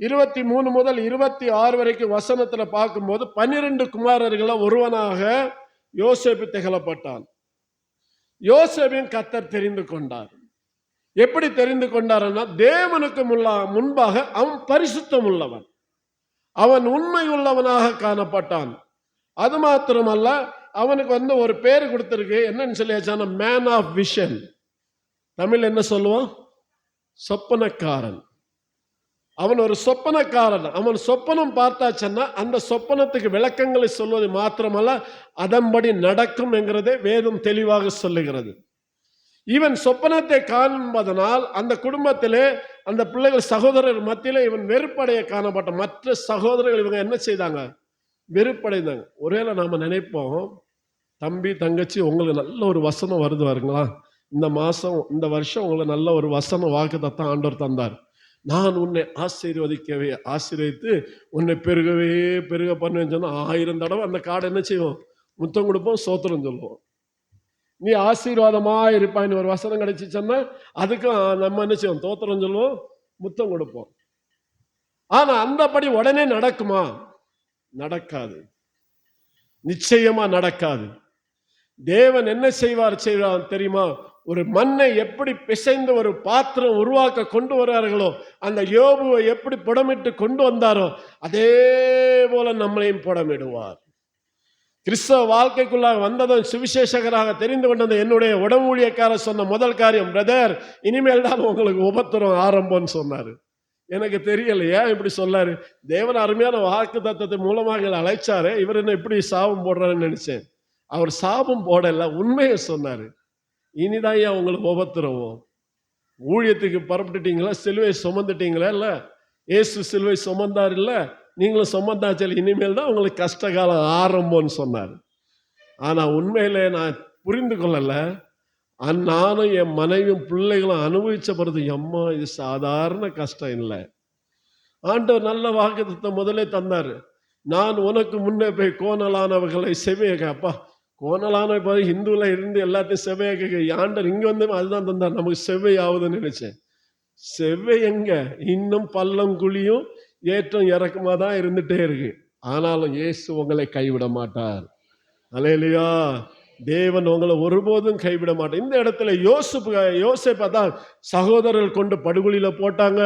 [SPEAKER 3] 23 முதல் 26 வரைக்கும் வசனத்துல பார்க்கும்போது 12 குமாரர்கள ஒருவனாக யோசேப்பு திகழப்பட்டான். யோசேப்பின் கர்த்தர் தெரிந்து கொண்டார். எப்படி தெரிந்து கொண்டார்னா, தேவனுக்கு முன்பாக அவன் பரிசுத்தம் உள்ளவன், அவன் உண்மை உள்ளவனாக காணப்பட்டான். அது மாத்திரமல்ல, அவனுக்கு வந்து ஒரு பேர் கொடுத்திருக்கு. என்னன்னு சொல்லியாச்சான மேன் ஆஃப் விஷன். தமிழ் என்ன சொல்லுவோம்? சொப்பனக்காரன். அவன் ஒரு சொப்பனக்காரன். அவன் சொப்பனம் பார்த்தாச்சன்னா அந்த சொப்பனத்துக்கு விளக்கங்களை சொல்வது மாத்திரமல்ல, அதன்படி நடக்கும் என்கிறதே வேதம் தெளிவாக சொல்லுகிறது. இவன் சொப்பனத்தை காண்பதனால் அந்த குடும்பத்திலே, அந்த பிள்ளைகள் சகோதரர் மத்தியிலே இவன் வெறுப்படைய காணப்பட்ட. மற்ற சகோதரர்கள் இவங்க என்ன செய்தாங்க? வெறுப்படைந்தாங்க. ஒருவேளை நாம நினைப்போம், தம்பி தங்கச்சி உங்களுக்கு நல்ல ஒரு வசனம் வருது பாருங்களா, இந்த மாசம் இந்த வருஷம் உங்களுக்கு நல்ல ஒரு வசனம் வாக்குத்தத்தம் ஆண்டவர் தந்தார். நான் உன்னை ஆசீர்வதித்து உன்னை பெருக பண்ணுவேன்னு சொன்னா 1000 தடவை அந்த காடை என்ன செய்வோம்? முத்தம் கொடுப்போம், சோத்திரம் சொல்லுவோம். நீ ஆசீர்வாதமா இருப்பான்னு ஒரு வசனம் கிடைச்சிச்சன்னா அதுக்கும் நம்ம என்ன செய்வோம்? தோத்திரம் சொல்லுவோம், முத்தம் கொடுப்போம். ஆனா அந்தபடி உடனே நடக்குமா? நடக்காது, நிச்சயமா நடக்காது. தேவன் என்ன செய்வார் தெரியுமா? ஒரு மண்ணை எப்படி பிசைந்து ஒரு பாத்திரம் உருவாக்க கொண்டு வரார்களோ, அந்த யோபுவை எப்படி புடமிட்டு கொண்டு வந்தாரோ அதே போல நம்மளையும் புடமிடுவார். கிறிஸ்தவ வாழ்க்கைக்குள்ளாக வந்ததும் சுவிசேஷகராக தெரிந்து கொண்டது என்னுடைய உடம்பு ஊழியக்காரர் சொன்ன முதல் காரியம், பிரதர் இனிமேல் தான் உங்களுக்கு உபத்திரம் ஆரம்பம்னு சொன்னாரு. எனக்கு தெரியல ஏன் இப்படி சொல்லாரு. தேவன் அருமையான வாக்கு தத்தத்தை மூலமாக அழைச்சாரு, இவர் என்ன இப்படி சாபம் போடுறாருன்னு நினைச்சேன். அவர் சாபம் போடல, உண்மையை சொன்னாரு. இனிதான் ஏன் உங்களுக்கு உபத்திரம், ஊழியத்துக்கு புறப்பட்டுட்டீங்களா, சிலுவை சுமந்துட்டீங்களா, இல்ல இயேசு சிலுவை சுமந்தார், இல்ல நீங்களும் சுமந்தாச்சல், இனிமேல் தான் உங்களுக்கு கஷ்டகாலம் ஆரம்பம்னு சொன்னார். ஆனா உண்மையிலே நான் புரிந்து கொள்ளல. நானும் என் மனைவியும் பிள்ளைகளும் அனுபவிச்ச பிறகு அம்மா இது சாதாரண கஷ்டம் இல்லை. ஆண்டவர் நல்ல வாக்குத்தத்தம் முதலே தந்தாரு. நான் உனக்கு முன்னே போய் கோணலானவர்களை செவ்வையக, அப்பா கோணலான இப்போ ஹிந்துல இருந்து எல்லாத்தையும் செவ்வையாக ஆண்டவர் இங்க வந்து அதுதான் தந்தார், நமக்கு செவ்வை ஆகுதுன்னு நினைச்சேன். செவ்வை எங்க, இன்னும் பள்ளம் குழியும் ஏற்றம் இறக்கமா தான் இருந்துட்டே இருக்கு. ஆனாலும் இயேசு உங்களை கைவிட மாட்டார். அல்லேலூயா. தேவன் உங்களை ஒருபோதும் கைவிட மாட்டார். இந்த இடத்துல யோசேப்பை தான் சகோதரர்கள் கொண்டு படுகொலியில போட்டாங்க,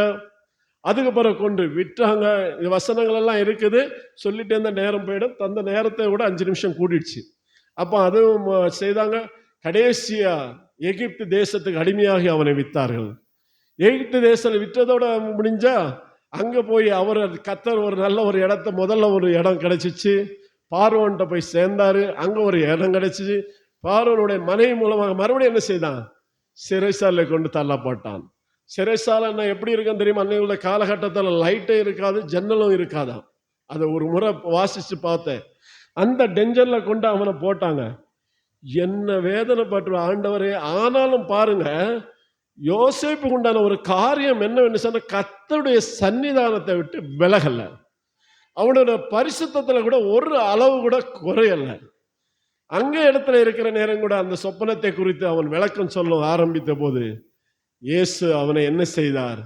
[SPEAKER 3] அதுக்கு பிறகு கொண்டு விட்டாங்க. வசனங்கள் எல்லாம் இருக்குது, சொல்லிட்டு இருந்த நேரம் போயிடும். தந்த நேரத்தை விட 5 நிமிஷம் கூடிடுச்சு. அப்போ அதுவும் செய்தாங்க. கடைசியா எகிப்து தேசத்துக்கு அடிமையாகி அவனை வித்தார்கள். எகிப்து தேசத்தில் விற்றதோட முடிஞ்சா அங்க போய் அவர் கத்தர் ஒரு நல்ல ஒரு இடத்த, முதல்ல ஒரு இடம் கிடைச்சிச்சு. பார்வோன்ட்ட போய் சேர்ந்தாரு, அங்க ஒரு இடம் கிடைச்சிச்சு. பார்வோனுடைய மனைவி மூலமாக மறுபடியும் என்ன செய்தான், சிறைசாலை கொண்டு தள்ளப்பட்டான். சிறைசாலை என்ன எப்படி இருக்குன்னு தெரியுமா? அன்னைக்குள்ள காலகட்டத்தில் லைட்டே இருக்காது, ஜன்னலும் இருக்காதான். அதை ஒரு முறை வாசிச்சு பார்த்தேன். அந்த டெஞ்சர்ல கொண்டு அவனை போட்டாங்க. என்ன வேதனைப்பட்டு ஆண்டவரே. ஆனாலும் பாருங்க, யோசேப்புக்கு உண்டான ஒரு காரியம் என்னவென்று சொன்ன, கர்த்தருடைய சன்னிதானத்தை விட்டு விலகல. அவனோட பரிசுத்தத்துல கூட ஒரு அளவு கூட குறையல. அங்க இடத்துல இருக்கிற நேரம் கூட அந்த சொப்பனத்தை குறித்து அவன் விளக்கம் சொல்ல ஆரம்பித்த போது இயேசு அவனை என்ன செய்தார்,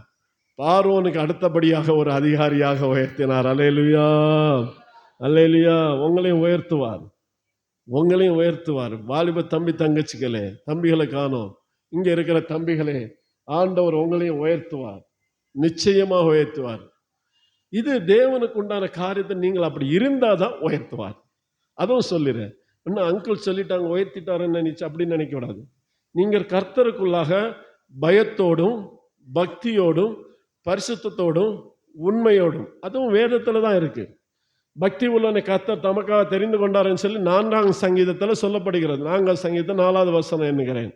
[SPEAKER 3] பார்வோனுக்கு அடுத்தபடியாக ஒரு அதிகாரியாக உயர்த்தினார். அல்லேலூயா, அல்லேலூயா. உங்களையும் உயர்த்துவார், உங்களையும் உயர்த்துவார். வாலிப தம்பி தங்கச்சிகளே, தம்பிகளை காணோம், இங்க இருக்கிற தம்பிகளே, ஆண்டவர் உங்களையும் உயர்த்துவார், நிச்சயமாக உயர்த்துவார். இது தேவனுக்கு உண்டான காரியத்தை நீங்கள் அப்படி இருந்தாதான் உயர்த்துவார். அதுவும் சொல்லிடுறேன். இன்னும் அங்கிள் சொல்லிட்டாங்க உயர்த்திட்டாருன்னு நினைச்சு அப்படின்னு நினைக்க கூடாது. நீங்கள் கர்த்தருக்குள்ளாக பயத்தோடும் பக்தியோடும் பரிசுத்தத்தோடும் உண்மையோடும், அதுவும் வேதத்துல தான் இருக்கு. பக்தி உள்ளவனை கர்த்தர் தமக்காக தெரிந்து கொண்டாருன்னு சொல்லி 4ஆம் சங்கீதத்தில் சொல்லப்படுகிறது. 4ஆம் சங்கீதம் 4வது வசனம் என்கிறேன்.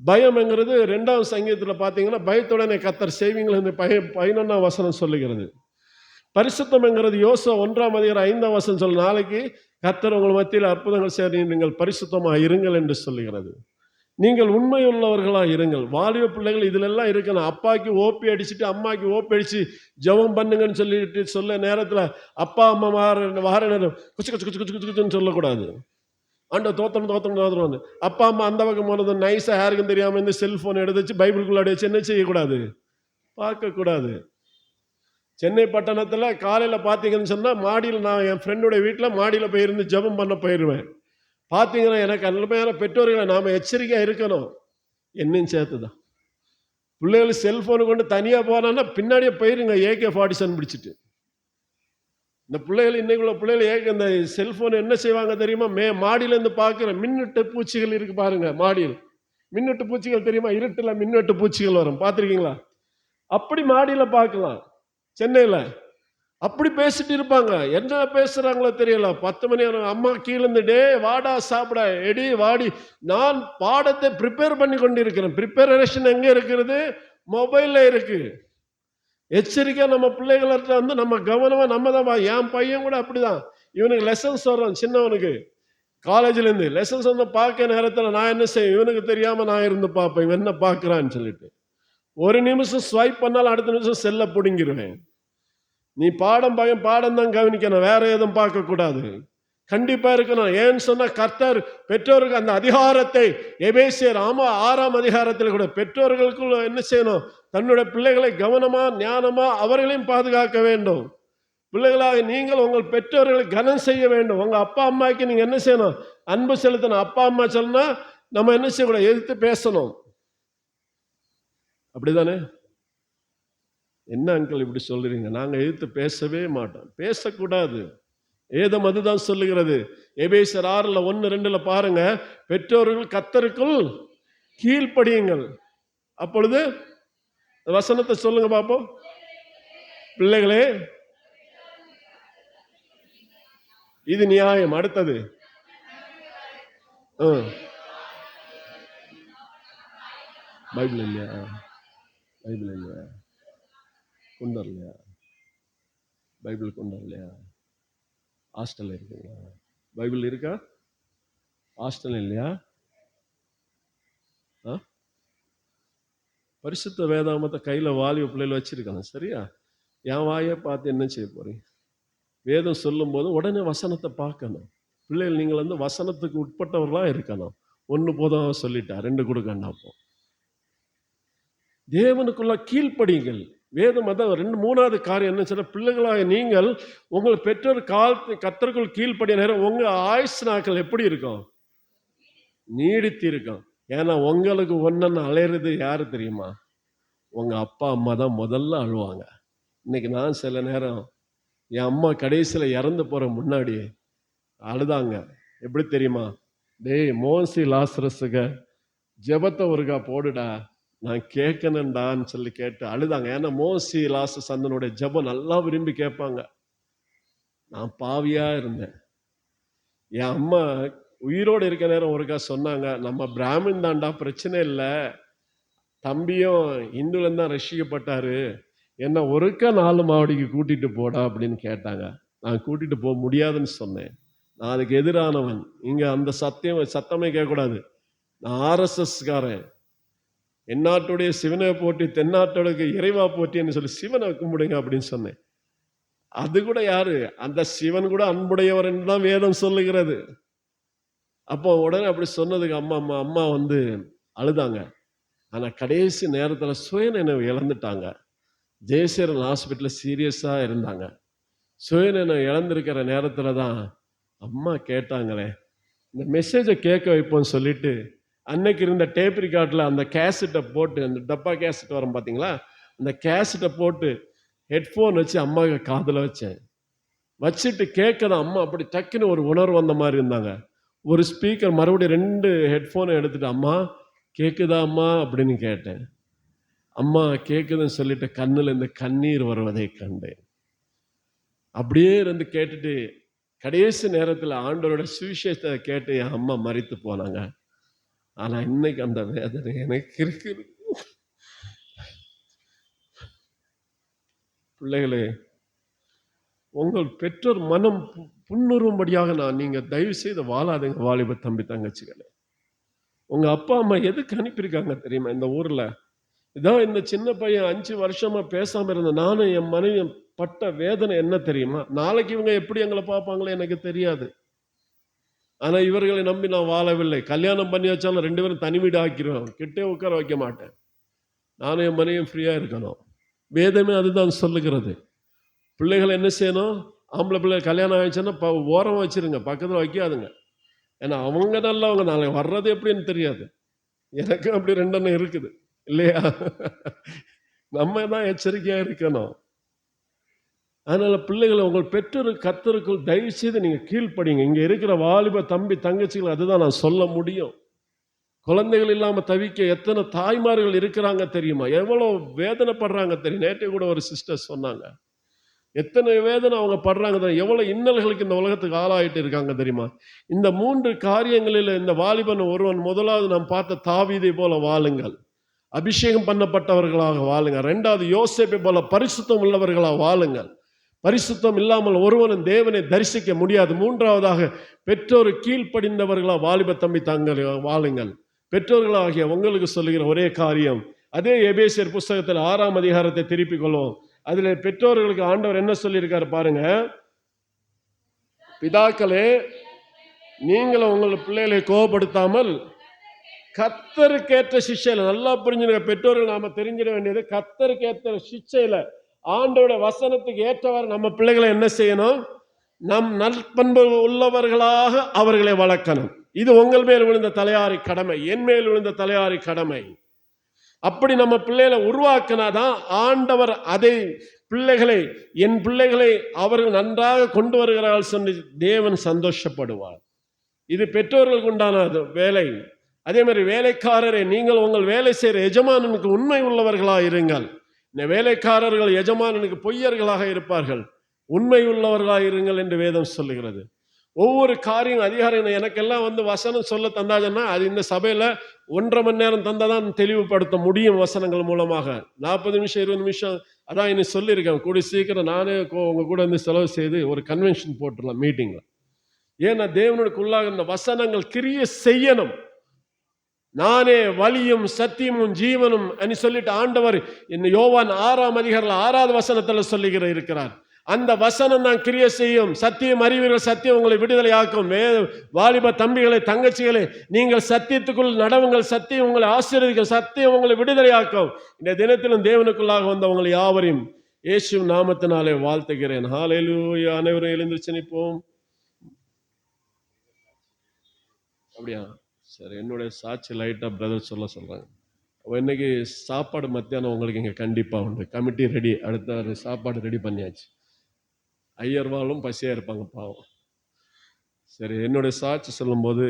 [SPEAKER 3] பயம்ங்கிறது 2ஆம் சங்கீதத்தில் பார்த்தீங்கன்னா பயத்துடனே கர்த்தர் செய்வீங்கள் 11ஆம் வசனம் சொல்லுகிறது. பரிசுத்தம் என்கிறது யோசுவா 1ஆம் அதிகாரம் 5ஆம் வசனம் சொல்ல, நாளைக்கு கர்த்தர் உங்கள் மத்தியில் அற்புதங்கள் செய்ய நீங்கள் பரிசுத்தமாக இருங்கள் என்று சொல்லுகிறது. நீங்கள் உண்மையுள்ளவர்களாக இருங்கள். வாலிப பிள்ளைகள் இதுல எல்லாம் இருக்கணும். அப்பாக்கு ஓப்பி அடிச்சுட்டு அம்மாக்கு ஓப்பி அடிச்சு ஜெபம் பண்ணுங்கன்னு சொல்லிட்டு சொல்ல நேரத்தில் அப்பா அம்மா வார நேரம் குச்சு குச்சு குச்சு குச்சு குச்சுன்னு சொல்லக்கூடாது. ஆண்ட தோத்தணும். அப்பா அம்மா அந்த பக்கம் போனது நைஸாக யாருக்கும் தெரியாமல் இந்த செல்ஃபோன் எடுத்து வச்சு பைபிளுக்குள்ளாடி வச்சு என்ன செய்யக்கூடாது, பார்க்கக்கூடாது. சென்னை பட்டணத்தில் காலையில் பார்த்தீங்கன்னு சொன்னால் மாடியில், நான் என் ஃப்ரெண்டுடைய வீட்டில் மாடியில் போயிருந்து ஜெபம் பண்ண போயிடுவேன். பார்த்தீங்கன்னா எனக்கு அருமையான பெற்றோர்களை நாம் எச்சரிக்கையாக இருக்கணும். என்னையும் சேர்த்து தான். பிள்ளைகள் செல்ஃபோனு கொண்டு தனியாக போனான்னா பின்னாடியே போயிருங்க AK-47 பிடிச்சிட்டு. இந்த பிள்ளைகள் இன்னைக்குள்ள பிள்ளைகள் இந்த செல்ஃபோன் என்ன செய்வாங்க தெரியுமா, மாடியிலேருந்து பார்க்குற மின்வெட்டு பூச்சிகள் இருக்கு பாருங்க. மாடியில் மின்வெட்டு பூச்சிகள் தெரியுமா, இருட்டில் மின்வெட்டு பூச்சிகள் வரும், பார்த்துருக்கீங்களா? அப்படி மாடியில் பார்க்கலாம். சென்னையில் அப்படி பேசிட்டு இருப்பாங்க. என்ன பேசுறாங்களோ தெரியல. 10 மணி அம்மா கீழே டே வாடா சாப்பிட, எடி வாடி. நான் பாடத்தை ப்ரிப்பேர் பண்ணி கொண்டிருக்கிறேன். ப்ரிப்பரேஷன் எங்கே இருக்கிறது, மொபைலில் இருக்கு. எச்சரிக்கை நம்ம பிள்ளைகள வந்து நம்ம கவனமா நம்ம தான். என் பையன் கூட அப்படிதான். இவனுக்கு லெசன்ஸ் வர்றான், சின்னவனுக்கு காலேஜ்லேருந்து லெசன்ஸ் வந்து பார்க்க நேரத்தில் நான் என்ன செய்வேன், இவனுக்கு தெரியாமல் நான் இருந்து பார்ப்பேன் இவன் என்ன பார்க்குறான்னு சொல்லிட்டு. ஒரு நிமிஷம் ஸ்வைப் பண்ணாலும் அடுத்த நிமிஷம் செல்ல பிடுங்கிடுவேன். நீ பாடம் தான் கவனிக்கணும், வேற எதுவும் பார்க்கக்கூடாது. கண்டிப்பா இருக்கணும். ஏன்னு சொன்னா கர்த்தர் பெற்றோருக்கு அந்த அதிகாரத்தை எபேசியர் 6ஆம் அதிகாரத்தில் கூட பெற்றோர்களுக்குள்ள என்ன செய்யணும், தன்னுடைய பிள்ளைகளை கவனமா ஞானமா அவர்களையும் பாதுகாக்க வேண்டும். பிள்ளைகளாக நீங்கள் உங்கள் பெற்றோர்களை கனம் செய்ய வேண்டும். உங்க அப்பா அம்மாவுக்கு நீங்க என்ன செய்யணும், அன்பு செலுத்தணும். அப்பா அம்மா சொன்னா நம்ம என்ன செய்யக்கூடாது? எதிர்த்து பேசணும். அப்படிதானே? என்ன அங்கிள் இப்படி சொல்றீங்க? நாங்க எதிர்த்து பேசவே மாட்டோம். பேசக்கூடாது. ஏதம் அதுதான் சொல்லுகிறது. எபேசியர் 6:1-2 பாருங்க, பெற்றோர்கள் கர்த்தருக்குள் கீழ்ப்படியுங்கள். அப்பொழுது வசனத்தை சொல்லுங்க பாப்போம். பிள்ளைகளே, இது நியாயம். அடுத்தது பைபிள் இல்லையா? பைபிள் இல்லையா? கொண்டு வரலையா? பைபிள் கொண்டு வரலையா? ஹாஸ்டல் இருக்குங்களா? பைபிள் இருக்கா? ஹாஸ்டல் இல்லையா? பரிசுத்த வேதாமத்தை கையில் வாலிப பிள்ளைகள் வச்சிருக்காங்க. சரியா? என் வாயை பார்த்து என்ன செய்ய போறீங்க? வேதம் சொல்லும் போது உடனே வசனத்தை பார்க்கணும். பிள்ளைகள் நீங்கள் வசனத்துக்கு உட்பட்டவர்களாக இருக்கணும். 1 போதும் சொல்லிட்டா, 2 கொடுக்கண்டா. அப்போ தேவனுக்குள்ள கீழ்ப்படியுங்கள். வேதம் அதான் 3வது காரியம் என்ன சொன்ன, பிள்ளைகளாக நீங்கள் உங்கள் பெற்றோர் கர்த்தருக்குள் கீழ்ப்படிய நேரம் உங்க ஆயுசு நாட்கள் எப்படி இருக்கும்? நீடித்து இருக்கும். ஏன்னா உங்களுக்கு ஒன்னு அலையிறது யாரு தெரியுமா? உங்க அப்பா அம்மா தான் முதல்ல அழுவாங்க. இன்னைக்கு நான் சில நேரம் என் அம்மா கடைசியில் இறந்து போற முன்னாடி அழுதாங்க. எப்படி தெரியுமா? டேய் மோசி லாசரஸுக்கு ஜெபத்தை ஒருக்கா போடுடா, நான் கேட்கணும்டான்னு சொல்லி கேட்டு அழுதாங்க. ஏன்னா மோசி லாசஸ் அந்தனுடைய ஜெபம் நல்லா விரும்பி கேட்பாங்க. நான் பாவியா இருந்தேன். என் அம்மா உயிரோடு இருக்க நேரம் ஒருக்கா சொன்னாங்க, நம்ம பிராமின் தாண்டா, பிரச்சனை இல்லை, தம்பியும் இந்துலேருந்து தான் ரசிக்கப்பட்டாரு, என்ன ஒருக்கா 4 மாவடிக்கு கூட்டிட்டு போடா அப்படின்னு கேட்டாங்க. நான் கூட்டிட்டு போக முடியாதுன்னு சொன்னேன். நான் அதுக்கு எதிரானவன். இங்க அந்த சத்தமே கேட்கக்கூடாது. நான் RSSகாரன். எந்நாட்டுடைய சிவனை போற்றி தென்னாட்டோட இறைவா போற்றின்னு சொல்லி சிவனை கும்பிடுங்க அப்படின்னு சொன்னேன். அது கூட யாரு? அந்த சிவன் கூட அன்புடையவர் என்று தான் வேதம் சொல்லுகிறது. அப்போ உடனே அப்படி சொன்னதுக்கு அம்மா அழுதாங்க. ஆனா கடைசி நேரத்துல சுயநினைவு இழந்துட்டாங்க. ஜெயசீரன் ஹாஸ்பிட்டல் சீரியஸா இருந்தாங்க. சுயநினைவு இழந்திருக்கிற நேரத்துல தான் அம்மா கேட்டாங்களே, இந்த மெசேஜை கேட்க வைப்போம்னு சொல்லிட்டு அன்னைக்கு இருந்த டேப் ரிகார்டில் அந்த கேசட்டை போட்டு, அந்த டப்பா கேசட் வரும் பார்த்தீங்களா, அந்த கேசட்டை போட்டு ஹெட்ஃபோன் வச்சு அம்மாவுக்கு காதில் வச்சுட்டு கேட்கதான். அம்மா அப்படி டக்குன்னு ஒரு உணர்வு வந்த மாதிரி இருந்தாங்க. ஒரு ஸ்பீக்கர் மறுபடியும் 2 ஹெட்ஃபோனை எடுத்துட்டு, அம்மா கேட்குதா அம்மா அப்படின்னு கேட்டேன். அம்மா கேட்குதுன்னு சொல்லிட்டு கண்ணில் இந்த கண்ணீர் வருவதை கண்டேன். அப்படியே இருந்து கேட்டுட்டு கடைசி நேரத்தில் ஆண்டவரோட சுவிசேஷத்தை கேட்டு என் அம்மா மரித்து போனாங்க. ஆனா இன்னைக்கு அந்த வேதனை எனக்கு இருக்குது. பிள்ளைகளே, உங்கள் பெற்றோர் மனம் புண்ணுறும்படியாக நீங்க தயவு செய்து வாழாதீங்க. வாலிப தம்பி தங்கச்சிகளே, உங்க அப்பா அம்மா எதுக்கு அனுப்பியிருக்காங்க தெரியுமா? இந்த ஊர்ல இதான் இந்த சின்ன பையன் 5 வருஷமா பேசாம இருந்த நானும் என் மனைவியும் பட்ட வேதனை என்ன தெரியுமா? நாளைக்கு இவங்க எப்படி எங்களை பார்ப்பாங்களோ எனக்கு தெரியாது. ஆனா இவர்களை நம்பி நான் வாழவில்லை. கல்யாணம் பண்ணி வச்சாலும் 2 பேரும் தனி வீடு ஆக்கிடுவேன். கிட்டே உட்கார வைக்க மாட்டேன். நானும் என் மனைவியும் ஃப்ரீயா இருக்கணும். வேதமே அதுதான் சொல்லுகிறது. பிள்ளைகளை என்ன செய்யணும்? ஆம்பளை பிள்ளை கல்யாணம் ஆயிடுச்சுன்னா ஓரம் வச்சிருங்க, பக்கத்தில் வைக்காதுங்க. ஏன்னா அவங்க நல்லவங்க, நாளைக்கு வர்றது எப்படின்னு தெரியாது. எனக்கும் அப்படி 2 எண்ணம் இருக்குது இல்லையா? நம்ம தான் எச்சரிக்கையா இருக்கணும். அதனால பிள்ளைகளை உங்கள் பெற்றோர் கர்த்தருக்குள் தயவு செய்து நீங்க கீழ்ப்படிங்க. இங்க இருக்கிற வாலிப தம்பி தங்கச்சிகள் அதுதான் நான் சொல்ல முடியும். குழந்தைகள் இல்லாம தவிக்க எத்தனை தாய்மார்கள் இருக்கிறாங்க தெரியுமா? எவ்வளவு வேதனைப்படுறாங்க தெரியும். நேற்று கூட ஒரு சிஸ்டர் சொன்னாங்க, எத்தனை வேதனை அவங்க படுறாங்க தெரியும். எவ்வளவு இன்னல்களுக்கு இந்த உலகத்துக்கு ஆளாயிட்டு இருக்காங்க தெரியுமா? இந்த 3 காரியங்களில் இந்த வாலிபன் ஒருவன், முதலாவது நாம் பார்த்த தாவீதை போல வாழுங்கள், அபிஷேகம் பண்ணப்பட்டவர்களாக வாழுங்க. 2வது யோசேப்பை போல பரிசுத்தம் உள்ளவர்களாக வாழுங்கள். பரிசுத்தம் இல்லாமல் ஒருவனும் தேவனை தரிசிக்க முடியாது. 3வதாக பெற்றோர் கீழ்ப்படிந்தவர்களாக வாலிப தம்பி தங்கள் வாழுங்கள். பெற்றோர்களாகிய உங்களுக்கு சொல்லுகிற ஒரே காரியம், அதே எபேசியர் புஸ்தகத்தில் 6ஆம் அதிகாரத்தை திருப்பிக் கொள்வோம். அதுல பெற்றோர்களுக்கு ஆண்டவர் என்ன சொல்லியிருக்காரு பாருங்க. பிதாக்களே, நீங்களும் உங்கள் பிள்ளைகளை கோபப்படுத்தாமல் கர்த்தருக்கேற்ற சிக்ஷையில, நல்லா புரிஞ்சுங்க பெற்றோர்கள், நாம தெரிஞ்சிட வேண்டியது கர்த்தருக்கேற்ற சிக்ஷையில, ஆண்டோட வசனத்துக்கு ஏற்றவாறு நம்ம பிள்ளைகளை என்ன செய்யணும்? நம் நற்பண்பு உள்ளவர்களாக அவர்களை வளர்க்கணும். இது உங்கள் மேல் விழுந்த தலையாரி கடமை, என் மேல் விழுந்த தலையாரி கடமை. அப்படி நம்ம பிள்ளைகளை உருவாக்கினாதான் ஆண்டவர் அதை என் பிள்ளைகளை அவர்கள் நன்றாக கொண்டு வருகிறார்கள் சொல்லி தேவன் சந்தோஷப்படுவார். இது பெற்றோர்களுக்கு உண்டான வேலை. அதே மாதிரி வேலைக்காரரே, நீங்கள் உங்கள் வேலை செய்கிற எஜமானனுக்கு உண்மை உள்ளவர்களாக இருங்கள். இந்த வேலைக்காரர்கள் எஜமானனுக்கு பொய்யர்களாக இருப்பார்கள், உண்மை உள்ளவர்களாக இருங்கள் என்று வேதம் சொல்லுகிறது. ஒவ்வொரு காரியம் அதிகாரம் எனக்கெல்லாம் வசனம் சொல்ல தந்தாங்கன்னா அது இந்த சபையில் 1.5 மணி நேரம் தந்தாதான் தெளிவுபடுத்த முடியும் வசனங்கள் மூலமாக. 40 நிமிஷம் 20 நிமிஷம் அதான் இன்னும் சொல்லியிருக்கேன். கூடி சீக்கிரம் நானே உங்க கூட செலவு செய்து ஒரு கன்வென்ஷன் போட்டுடலாம் மீட்டிங்ல. ஏன்னா தேவனுக்குள்ளாக இந்த வசனங்கள் கிரிய செய்யணும். நானே வழியும் சத்தியமும் ஜீவனும் சொல்லிட்டு ஆண்டவர் யோவான் 6ஆம் அதிகாரத்தில் 6வது வசனத்துல இருக்கிறார். அந்த வசனம் தான் கிரிய செய்யும். சத்தியம் அறிவீர்கள், சத்தியம் உங்களை விடுதலை ஆக்கும். வாலிப தம்பிகளை தங்கச்சிகளை, நீங்கள் சத்தியத்துக்குள் நடவுங்கள், சத்தியம் உங்களை ஆசீர்வதிக்கும், சத்தியம் உங்களை விடுதலை ஆக்கும். இந்த தினத்திலும் தேவனுக்குள்ளாக வந்தவங்களை யாவரையும் இயேசு நாமத்தினாலே வாழ்த்துகிறேன். ஹல்லேலூயா. அனைவரும் எழுந்திருச்சு நிற்போம். அப்படியா? சரி, என்னுடைய சாட்சி லைட்டா பிரதர் சொல்றாங்க. இன்னைக்கு சாப்பாடு மத்தியானம் உங்களுக்கு இங்க கண்டிப்பா உண்டு. கமிட்டி ரெடி, அடுத்த சாப்பாடு ரெடி பண்ணியாச்சு. ஐயர்வாலும் பசியா இருப்பாங்க பாவம். சரி, என்னுடைய சாட்சி சொல்லும்போது